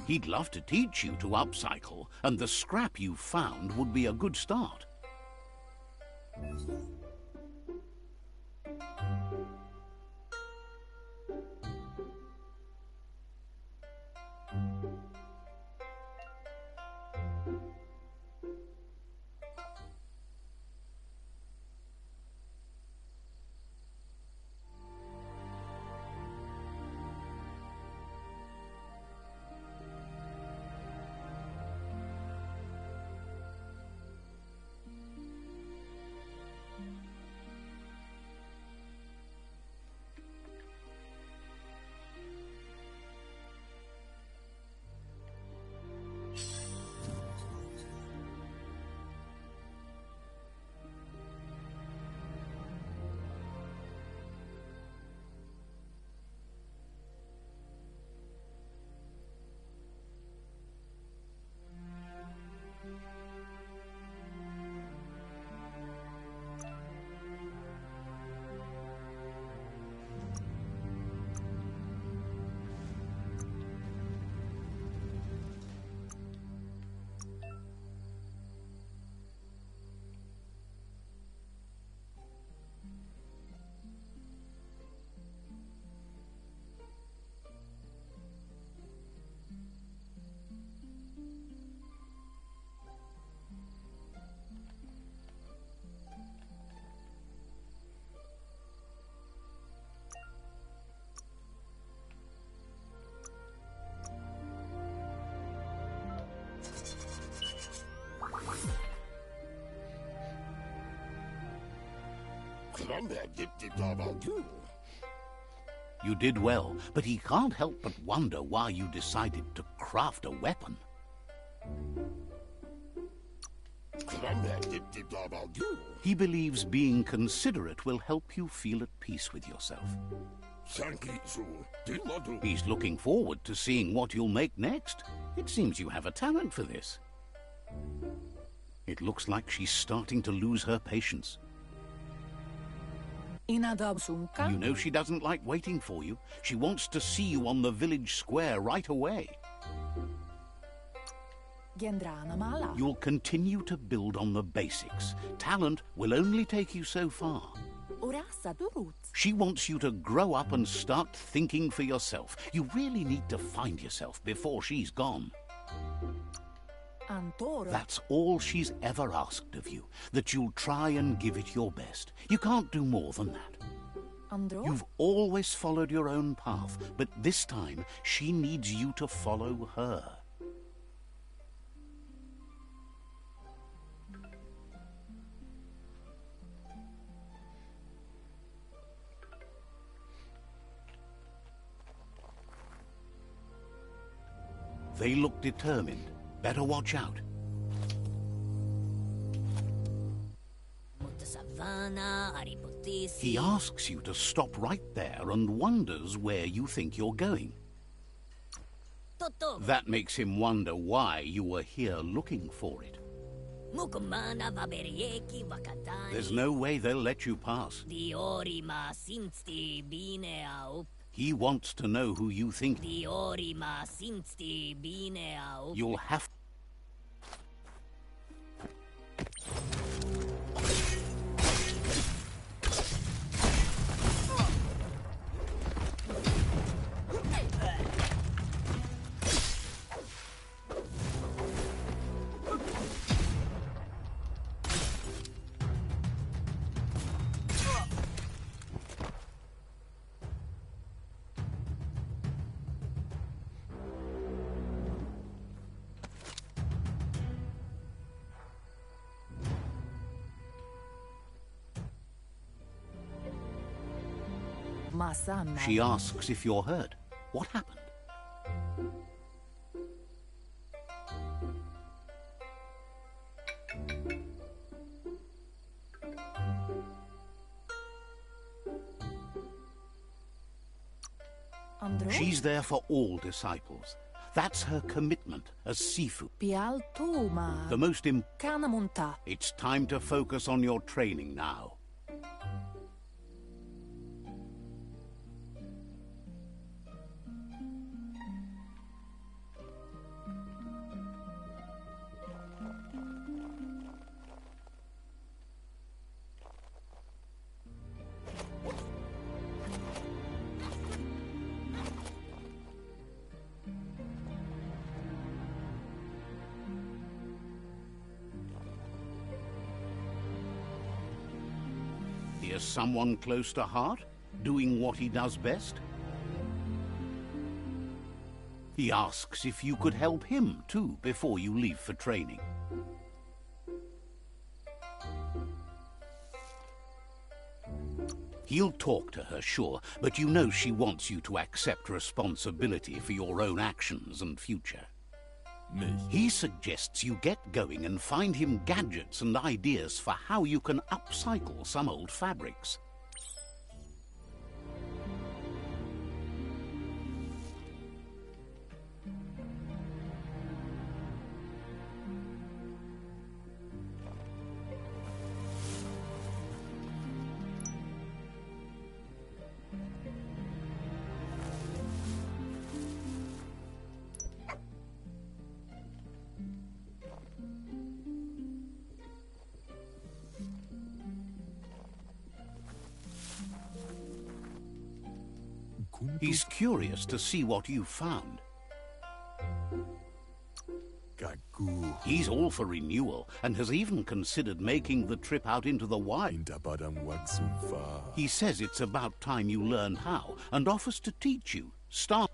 He'd love to teach you to upcycle, and the scrap you found would be a good start. You did well, but he can't help but wonder why you decided to craft a weapon. He believes being considerate will help you feel at peace with yourself. He's looking forward to seeing what you'll make next. It seems you have a talent for this. It looks like she's starting to lose her patience. You know she doesn't like waiting for you. She wants to see you on the village square right away. You'll continue to build on the basics. Talent will only take you so far. She wants you to grow up and start thinking for yourself. You really need to find yourself before she's gone. That's all she's ever asked of you, that you'll try and give it your best. You can't do more than that. You've always followed your own path, but this time she needs you to follow her. They look determined. Better watch out. He asks you to stop right there and wonders where you think you're going. That makes him wonder why you were here looking for it. There's no way they'll let you pass. He wants to know who you think. You'll have. She asks if you're hurt. What happened? She's there for all disciples. That's her commitment as Sifu. The most important. It's time to focus on your training now. Here's someone close to heart, doing what he does best. He asks if you could help him, too, before you leave for training. He'll talk to her, sure, but you know she wants you to accept responsibility for your own actions and future. He suggests you get going and find him gadgets and ideas for how you can upcycle some old fabrics. He's curious to see what you've found. He's all for renewal and has even considered making the trip out into the wild. He says it's about time you learn how and offers to teach you. Start.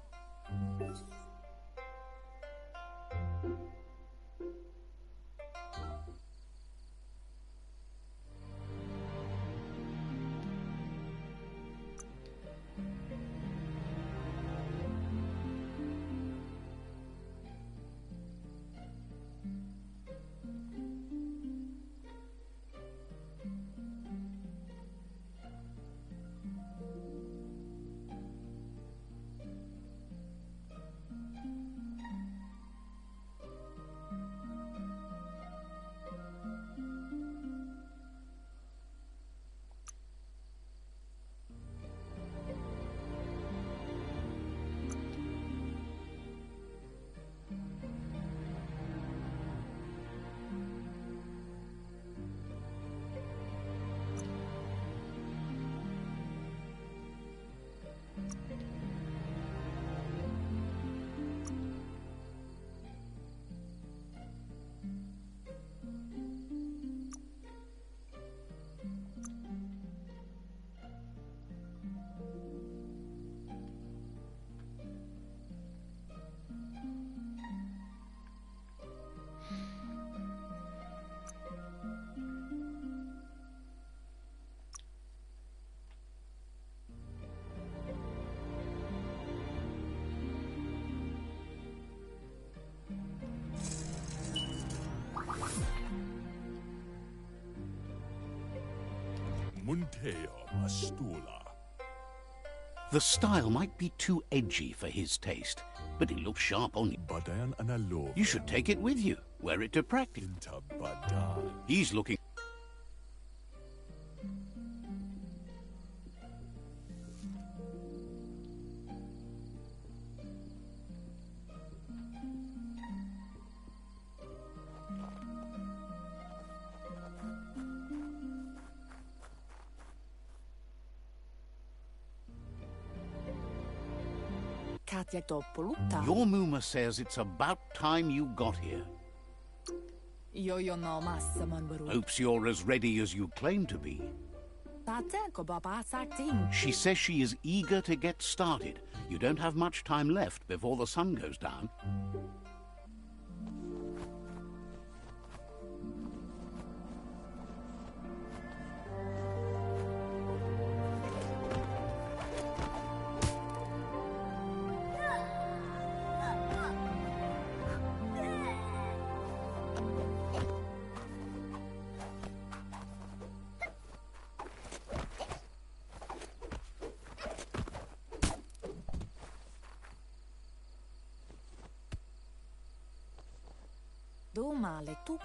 The style might be too edgy for his taste, but it looks sharp on you. You should take it with you, wear it to practice. He's looking... Your Muma says it's about time you got here. Hopes you're as ready as you claim to be. She says she is eager to get started. You don't have much time left before the sun goes down.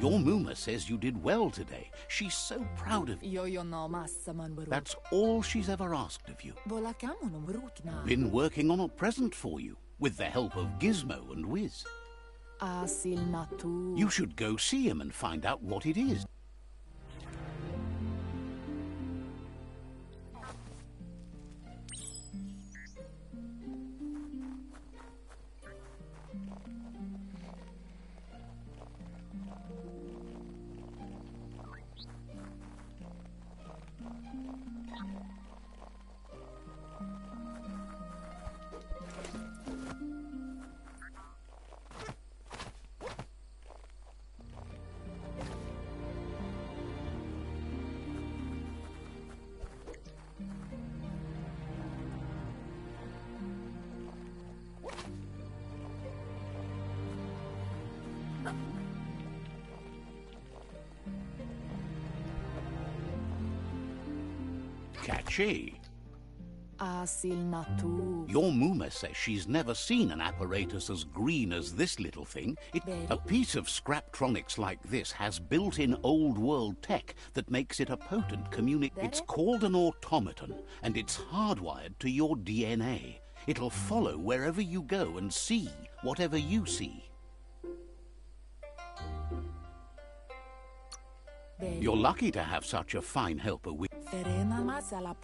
Your Muma says you did well today. She's so proud of you. That's all she's ever asked of you. Been working on a present for you, with the help of Gizmo and Wiz. You should go see him and find out what it is. Catchy. Your Muma says she's never seen an apparatus as green as this little thing. A piece of Scraptronics like this has built-in old-world tech that makes it a potent It's called an automaton, and it's hardwired to your DNA. It'll follow wherever you go and see whatever you see. You're lucky to have such a fine helper with...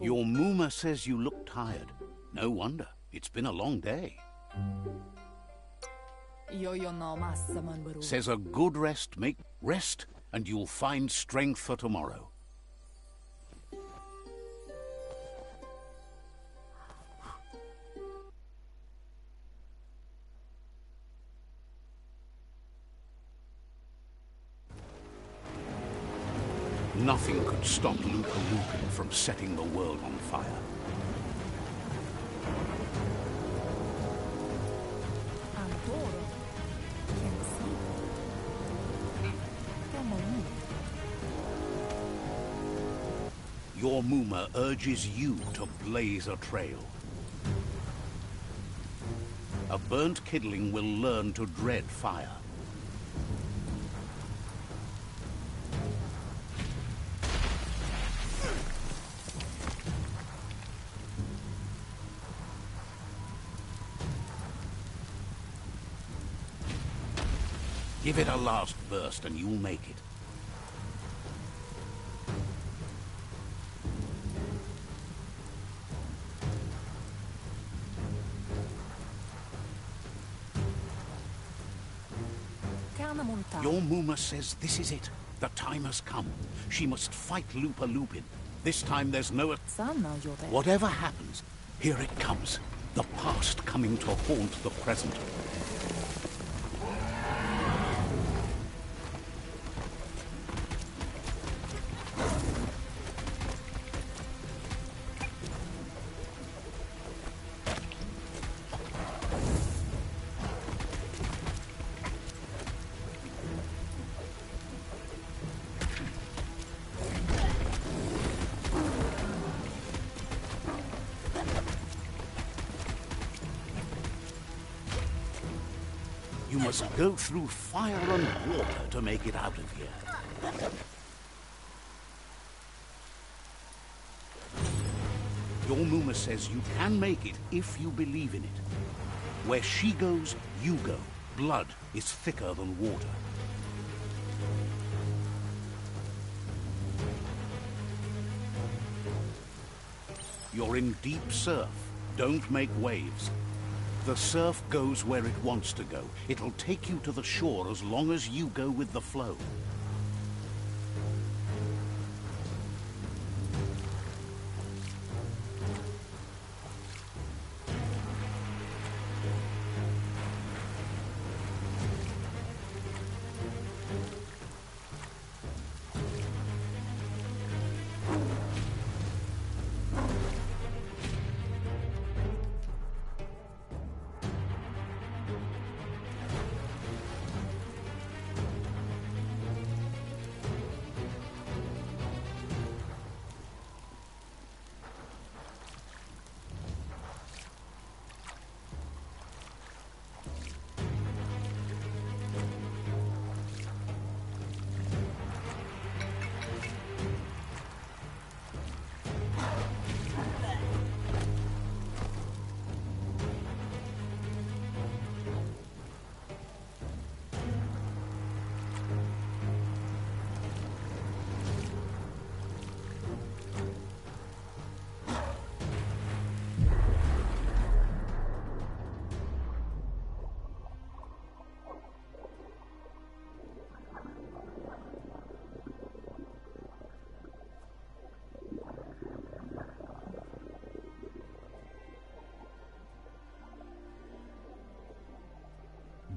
Your Muma says you look tired. No wonder. It's been a long day. Says a good rest and you'll find strength for tomorrow. Nothing could stop Lupa Lupin from setting the world on fire. Your Muma urges you to blaze a trail. A burnt kidling will learn to dread fire. Give it a last burst and you'll make it. Your Muma says this is it. The time has come. She must fight Lupa Lupin. This time there's no... Whatever happens, here it comes. The past coming to haunt the present. You must go through fire and water to make it out of here. Your Muma says you can make it if you believe in it. Where she goes, you go. Blood is thicker than water. You're in deep surf. Don't make waves. The surf goes where it wants to go. It'll take you to the shore as long as you go with the flow.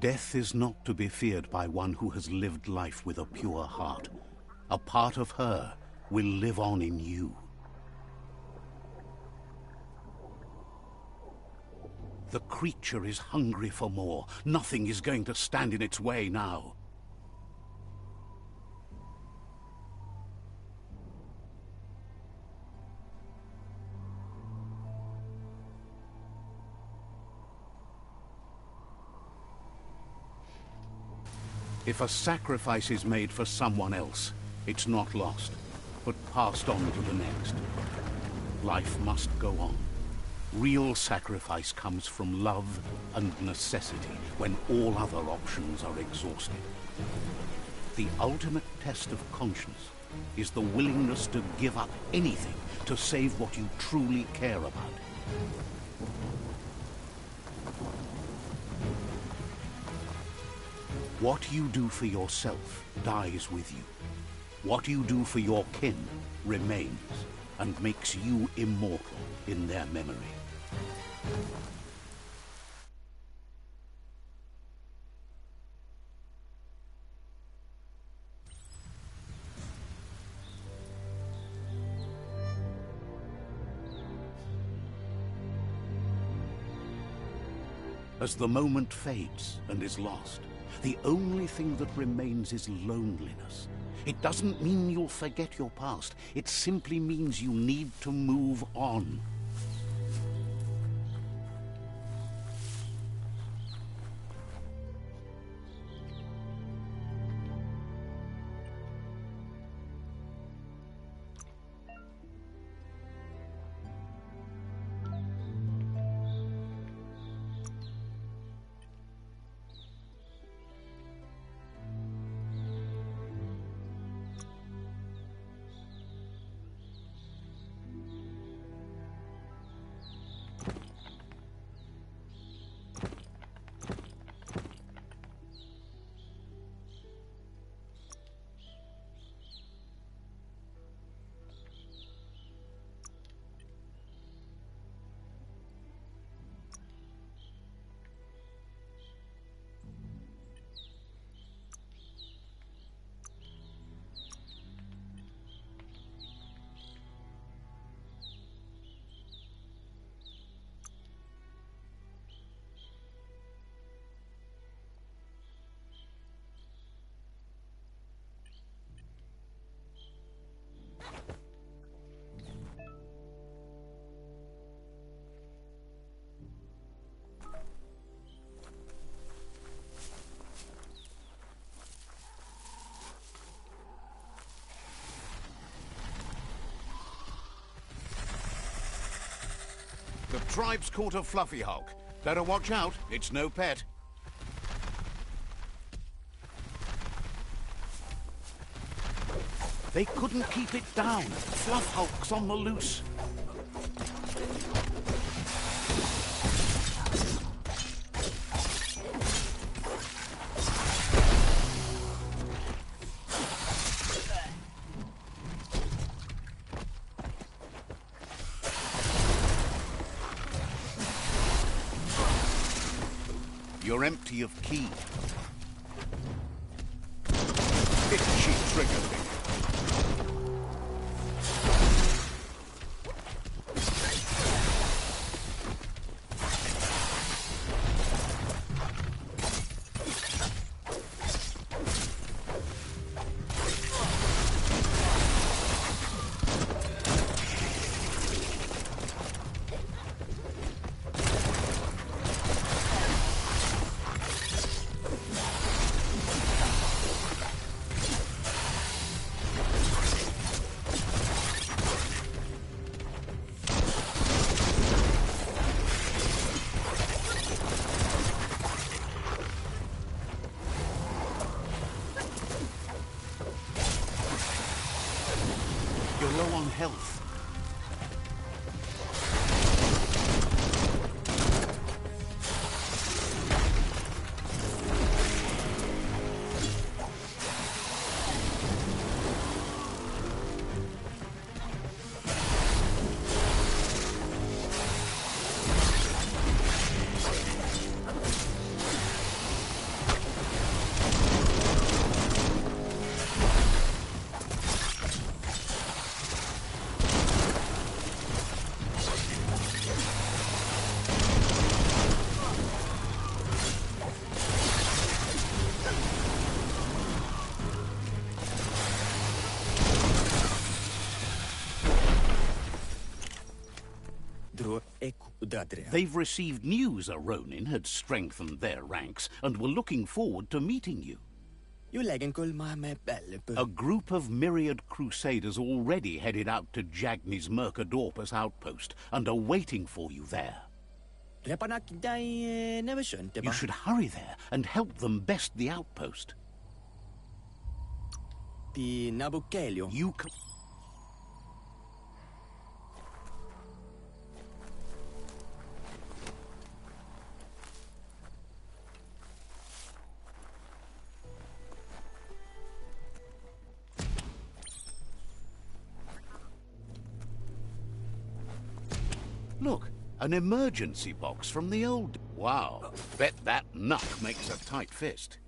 Death is not to be feared by one who has lived life with a pure heart. A part of her will live on in you. The creature is hungry for more. Nothing is going to stand in its way now. If a sacrifice is made for someone else, it's not lost, but passed on to the next. Life must go on. Real sacrifice comes from love and necessity, when all other options are exhausted. The ultimate test of conscience is the willingness to give up anything to save what you truly care about. What you do for yourself dies with you. What you do for your kin remains and makes you immortal in their memory. As the moment fades and is lost, the only thing that remains is loneliness. It doesn't mean you'll forget your past. It simply means you need to move on. tribe's caught a fluffy hulk. Better watch out, it's no pet. They couldn't keep it down. Fluff hulk's on the loose. You're empty of ki. Itchy trigger finger. You're low on health. They've received news a Ronin had strengthened their ranks and were looking forward to meeting you. A group of myriad crusaders already headed out to Jagni's Mercadorpus outpost and are waiting for you there. You should hurry there and help them best the outpost. You can... Look, an emergency box from the old... Wow, bet that nut makes a tight fist.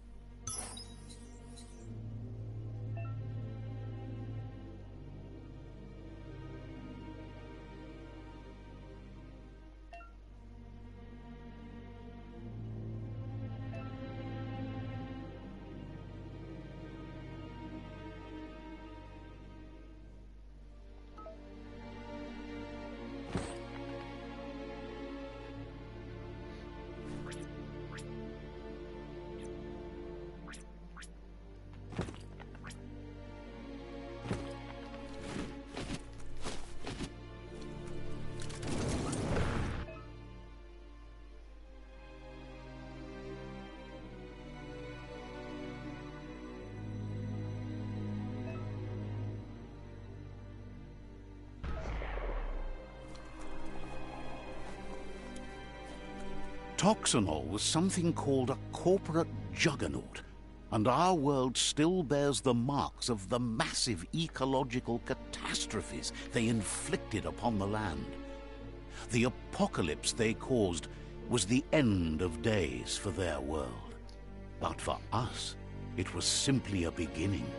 Toxanol was something called a corporate juggernaut, and our world still bears the marks of the massive ecological catastrophes they inflicted upon the land. The apocalypse they caused was the end of days for their world. But for us, it was simply a beginning.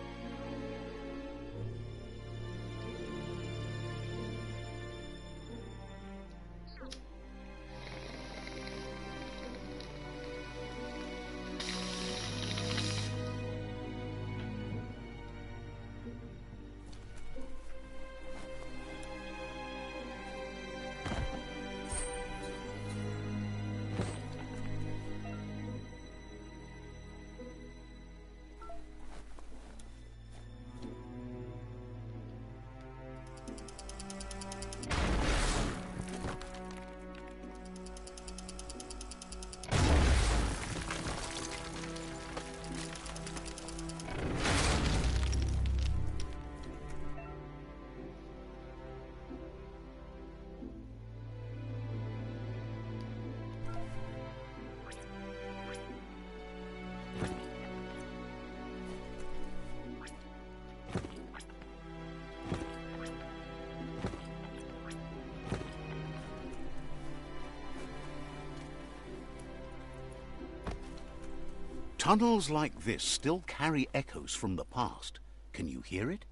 Tunnels like this still carry echoes from the past. Can you hear it?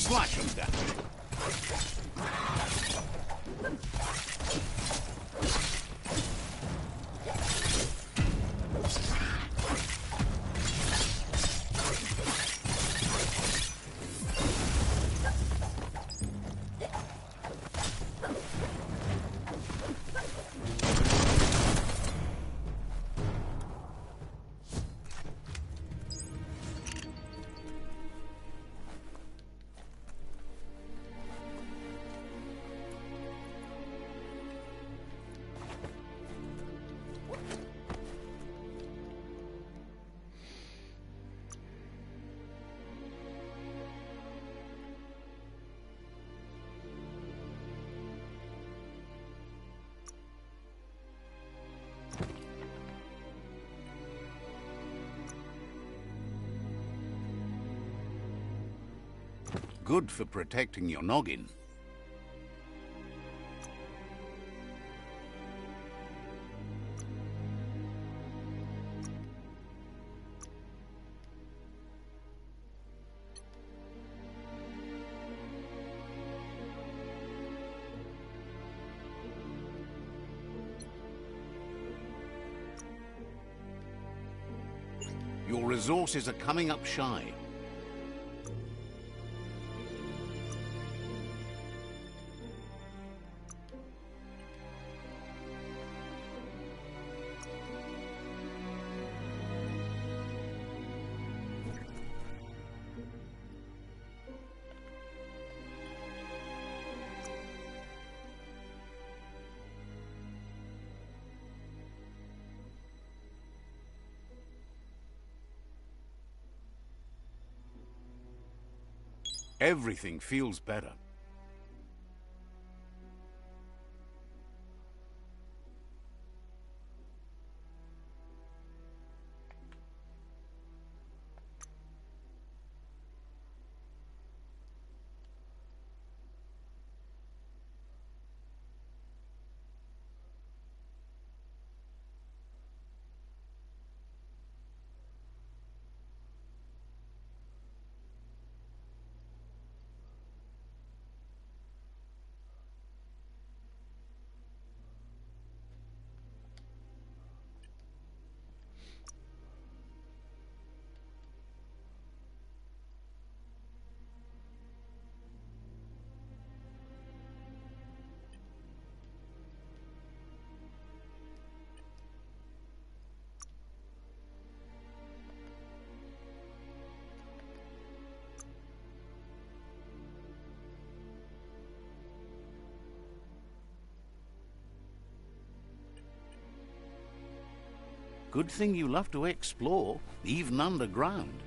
Slash and dash. Good for protecting your noggin. Your resources are coming up shy. Everything feels better. Good thing you love to explore, even underground.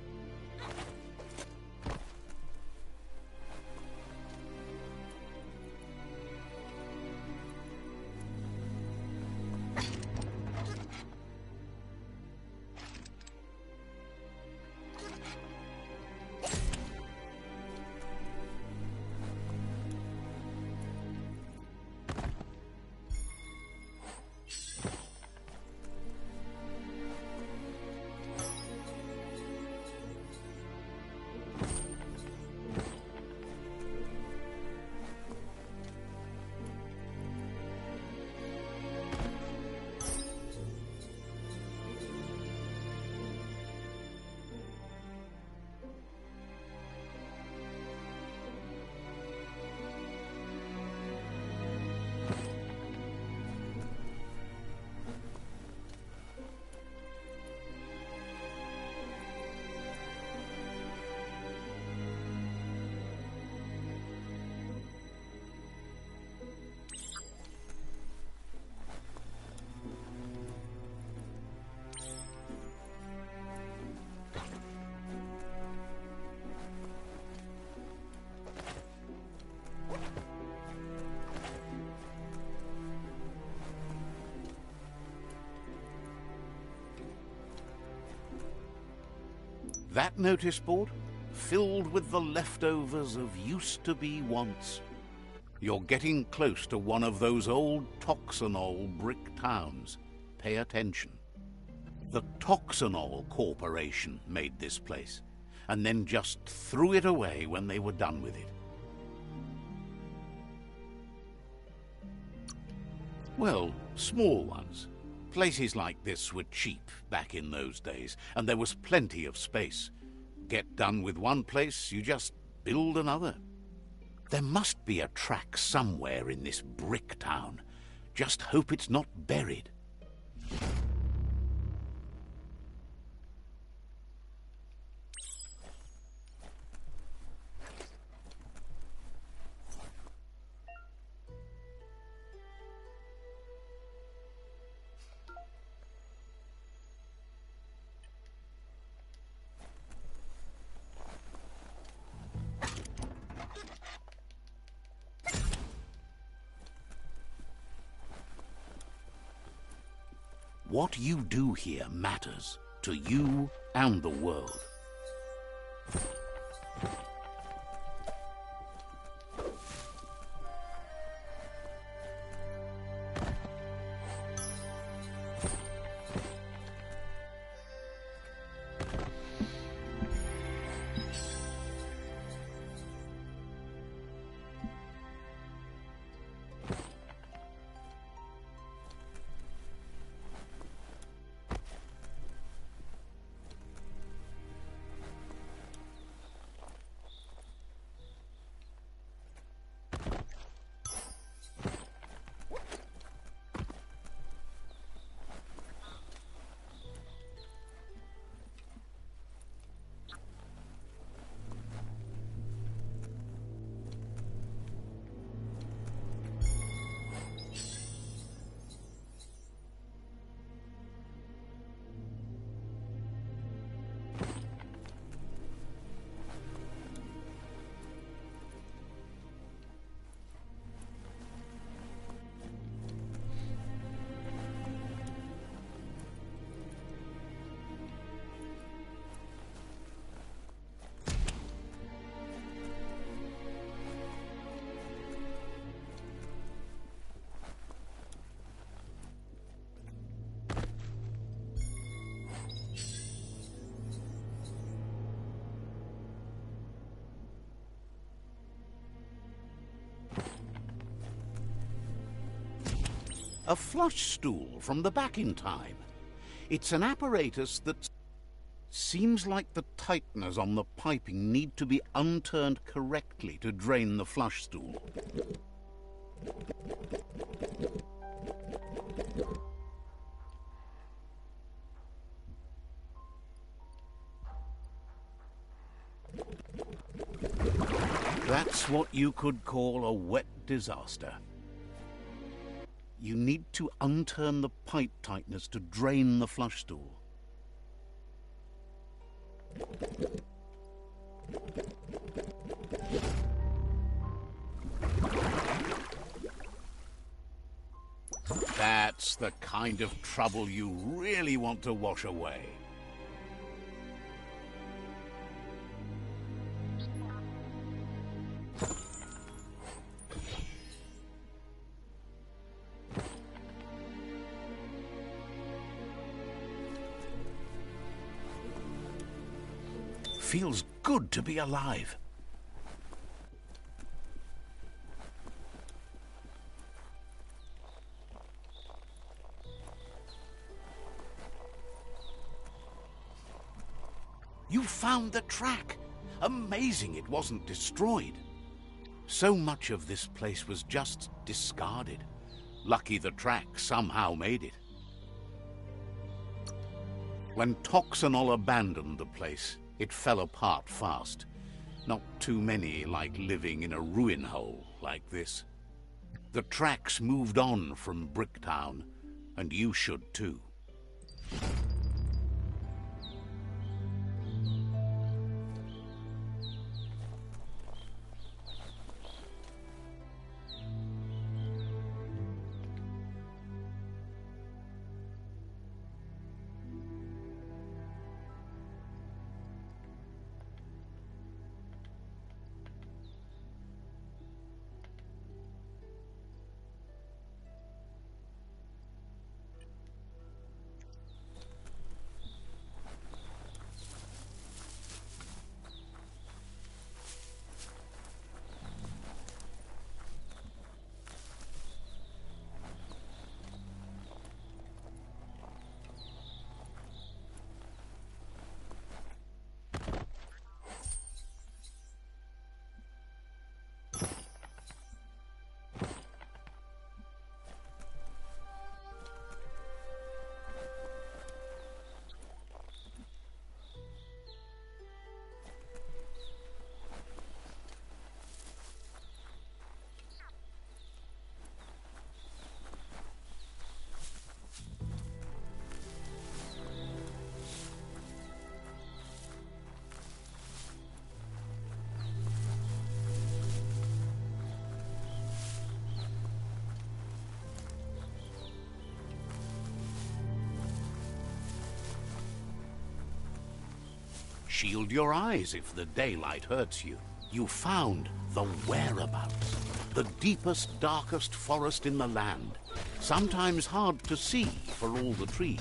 That notice board? Filled with the leftovers of used-to-be once. You're getting close to one of those old Toxanol brick towns. Pay attention. The Toxanol Corporation made this place, and then just threw it away when they were done with it. Well, small ones. Places like this were cheap back in those days, and there was plenty of space. Get done with one place, you just build another. There must be a track somewhere in this brick town. Just hope it's not buried. What you do here matters to you and the world. A flush stool from the back in time. It's an apparatus that seems like the tighteners on the piping need to be unturned correctly to drain the flush stool. That's what you could call a wet disaster. You need to unturn the pipe tighteners to drain the flush stool. That's the kind of trouble you really want to wash away. Feels good to be alive. You found the track. Amazing it wasn't destroyed. So much of this place was just discarded. Lucky the track somehow made it. When Toxanol abandoned the place, it fell apart fast. Not too many like living in a ruin hole like this. The tracks moved on from Bricktown, and you should too. shield your eyes if the daylight hurts you. You found the whereabouts. The deepest, darkest forest in the land. Sometimes hard to see for all the trees.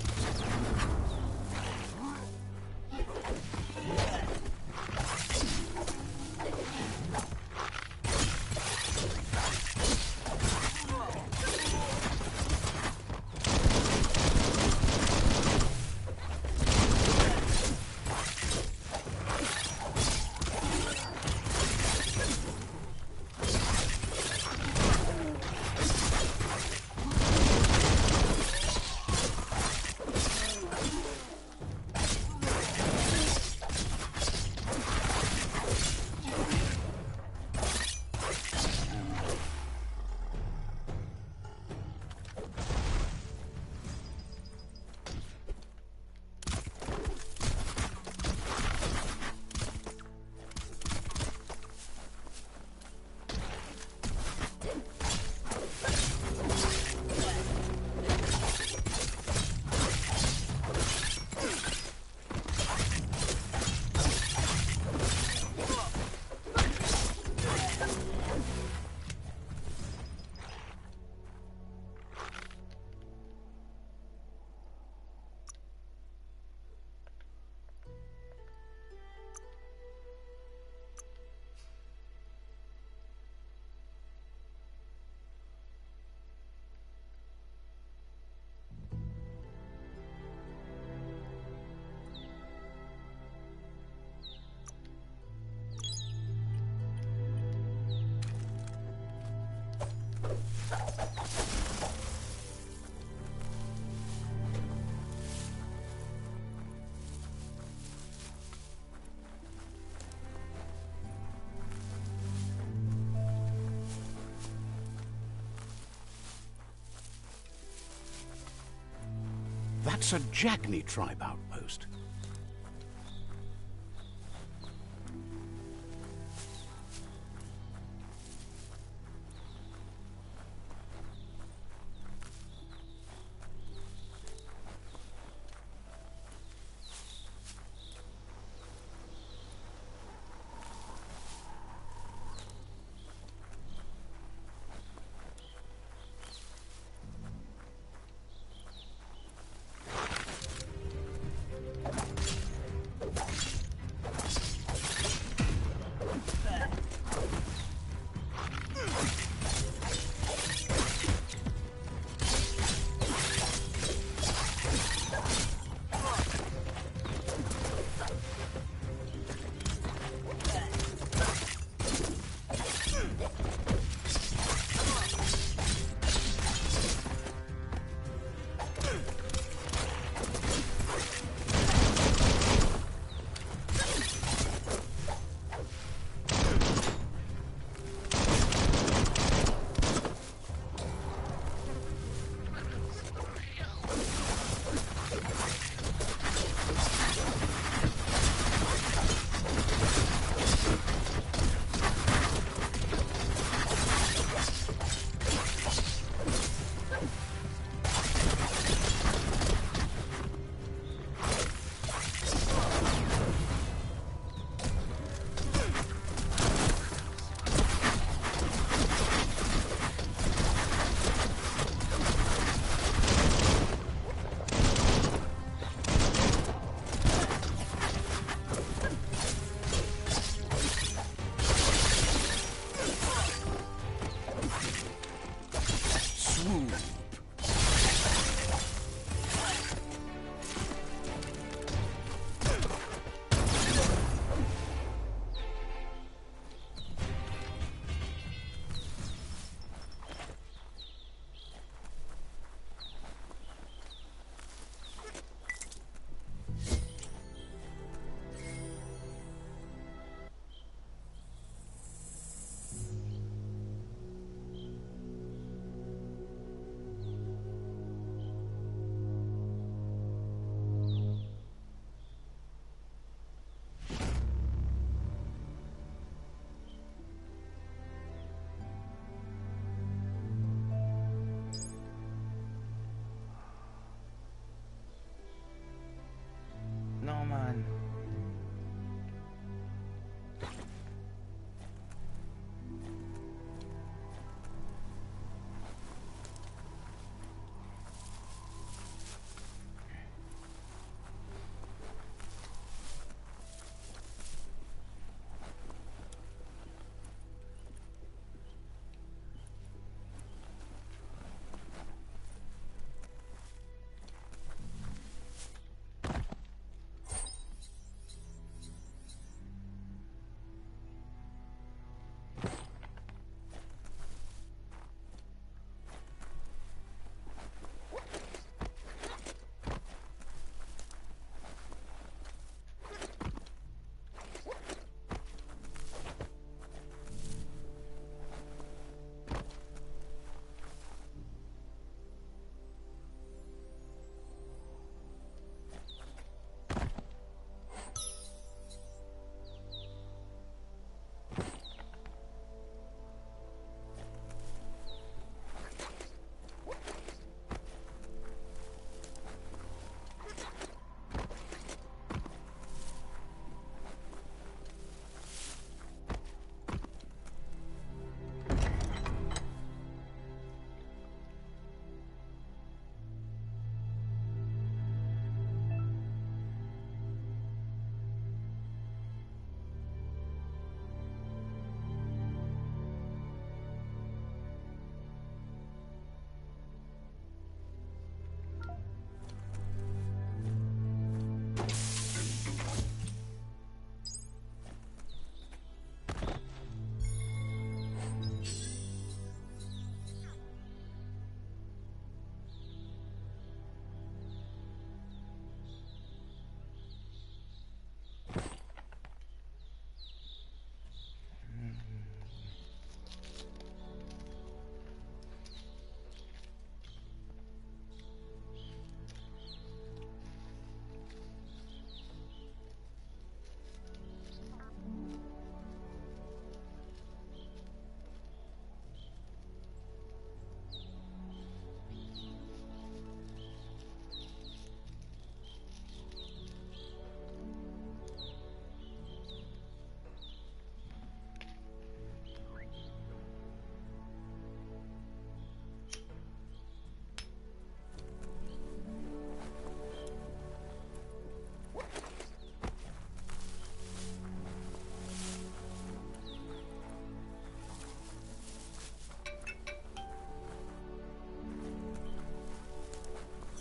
That's a Jagni tribe outpost.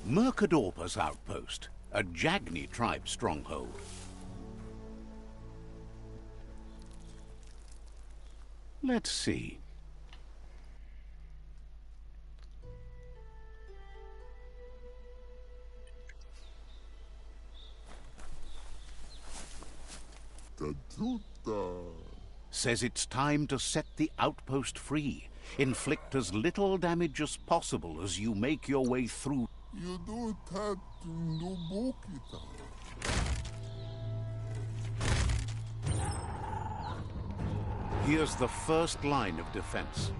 Mercadorpa's outpost, a Jagni tribe stronghold. Let's see. Says it's time to set the outpost free. Inflict as little damage as possible as you make your way through. Here's the first line of defense.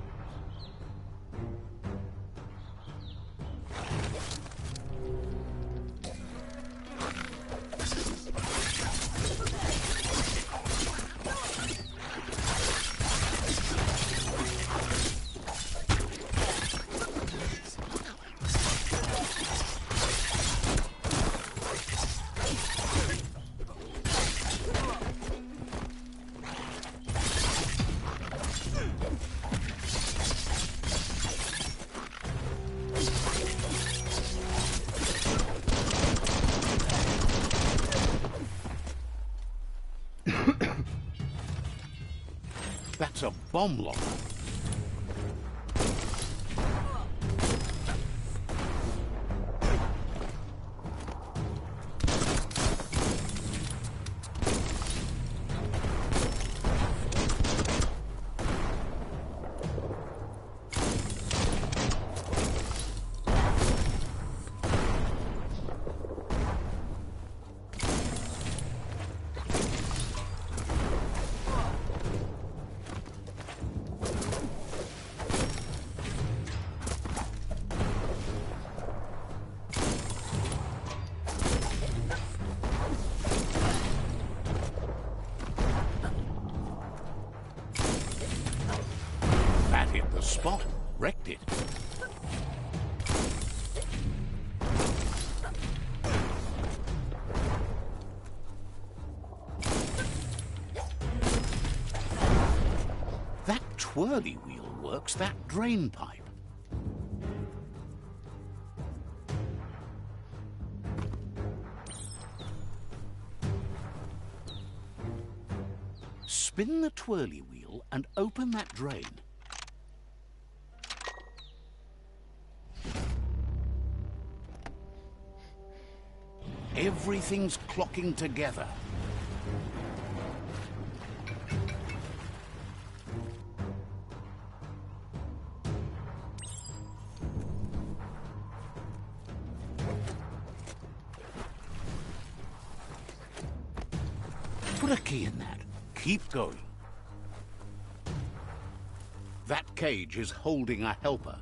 That's a bomb lock. That hit the spot, wrecked it. That twirly wheel works that drain pipe. Spin the twirly wheel and open that drain. Everything's clocking together. Put a key in that. Keep going. That cage is holding a helper.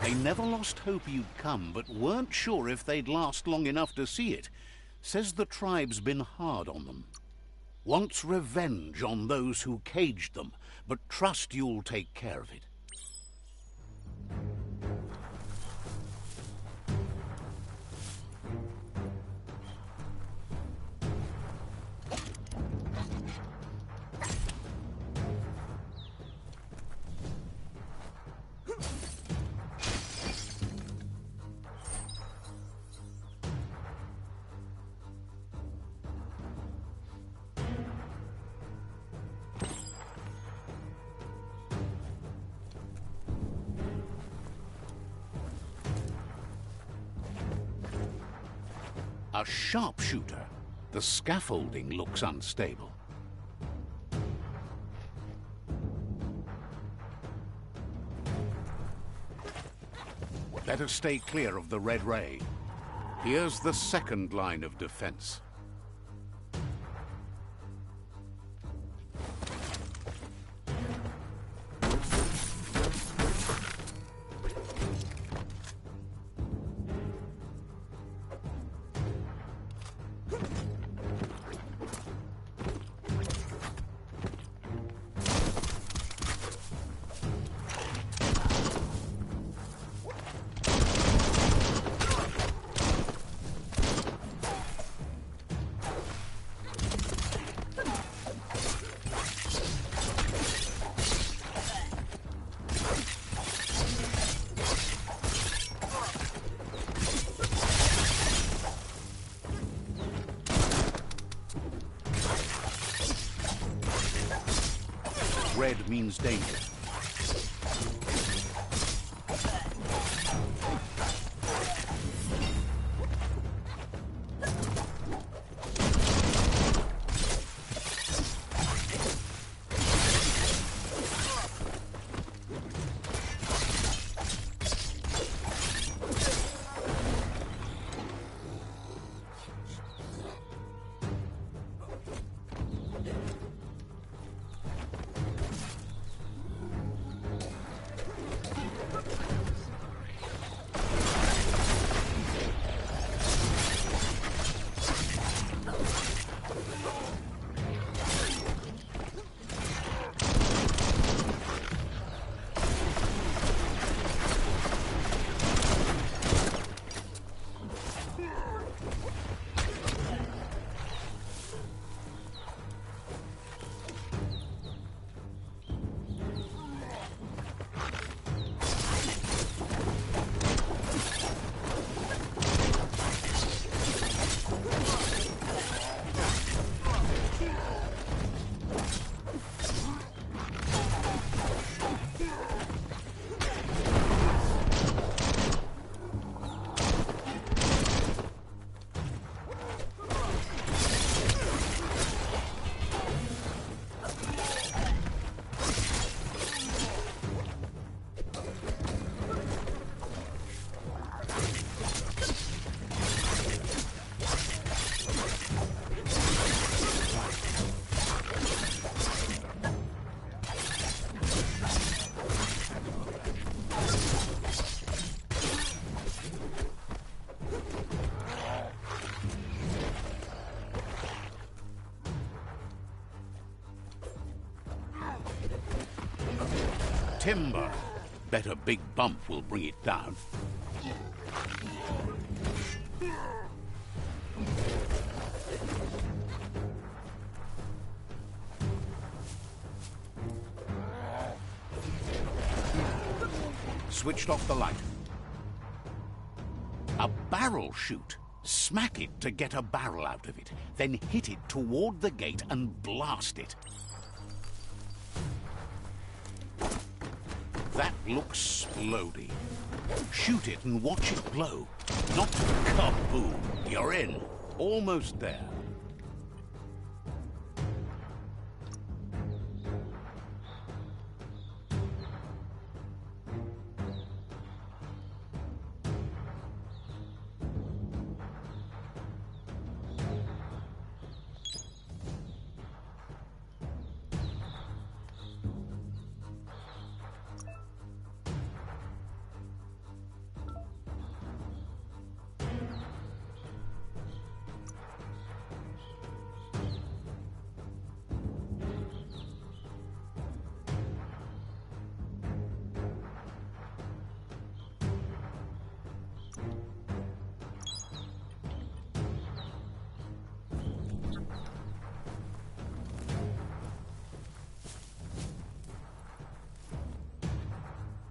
They never lost hope you'd come, but weren't sure if they'd last long enough to see it. Says the tribe's been hard on them. Wants revenge on those who caged them, but trust you'll take care of it. A sharpshooter. The scaffolding looks unstable. Better stay clear of the red ray. Here's the second line of defense. Red means danger. Timber. Bet a big bump will bring it down. Switched off the light. A barrel shoot. Smack it to get a barrel out of it. Then hit it toward the gate and blast it. That looks splody. Shoot it and watch it blow. Not kaboom. You're in. Almost there.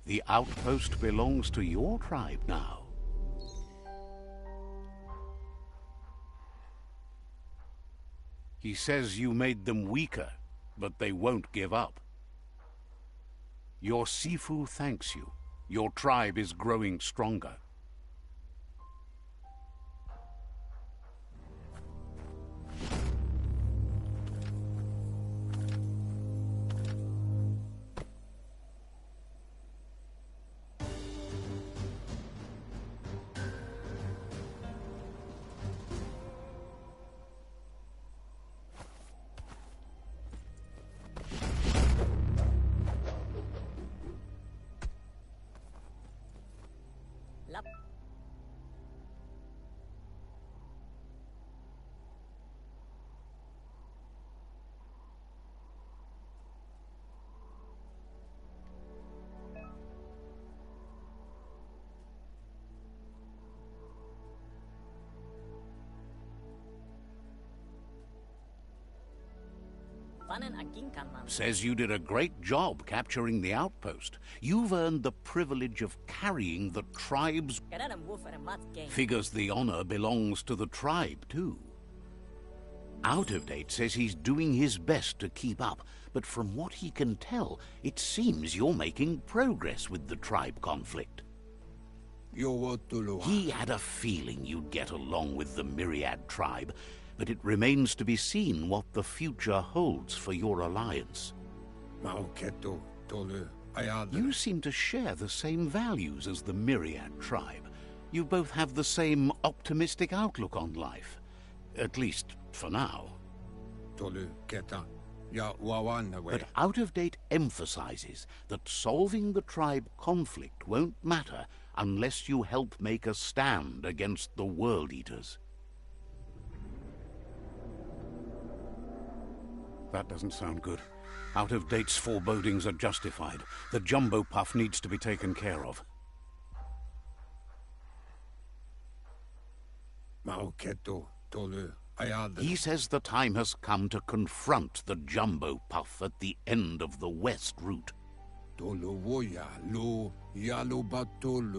The outpost belongs to your tribe now. He says you made them weaker, but they won't give up. Your Sifu thanks you. Your tribe is growing stronger. fanen a ginkan man. Says you did a great job capturing the outpost. You've earned the privilege of carrying the tribe's... Geradam woof and a mat game. Figures the honor belongs to the tribe, too. Out of Date says he's doing his best to keep up, but from what he can tell, it seems you're making progress with the tribe conflict. He had a feeling you'd get along with the Myriad tribe, but it remains to be seen what the future holds for your alliance. You seem to share the same values as the Myriad tribe. You both have the same optimistic outlook on life. At least, for now. But Out of Date emphasizes that solving the tribe conflict won't matter unless you help make a stand against the World Eaters. That doesn't sound good. Out of Date's forebodings are justified. The jumbo puff needs to be taken care of. He says the time has come to confront the jumbo puff at the end of the west route.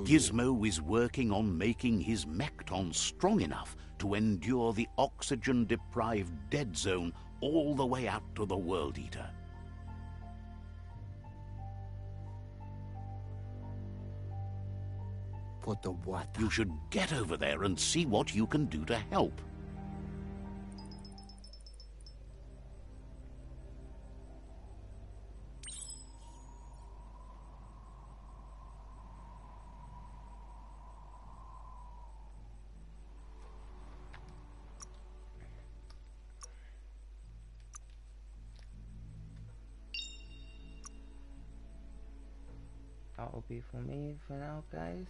Gizmo is working on making his Mekton strong enough to endure the oxygen-deprived dead zone all the way out to the World Eater. You should get over there and see what you can do to help. That'll be for me for now, guys.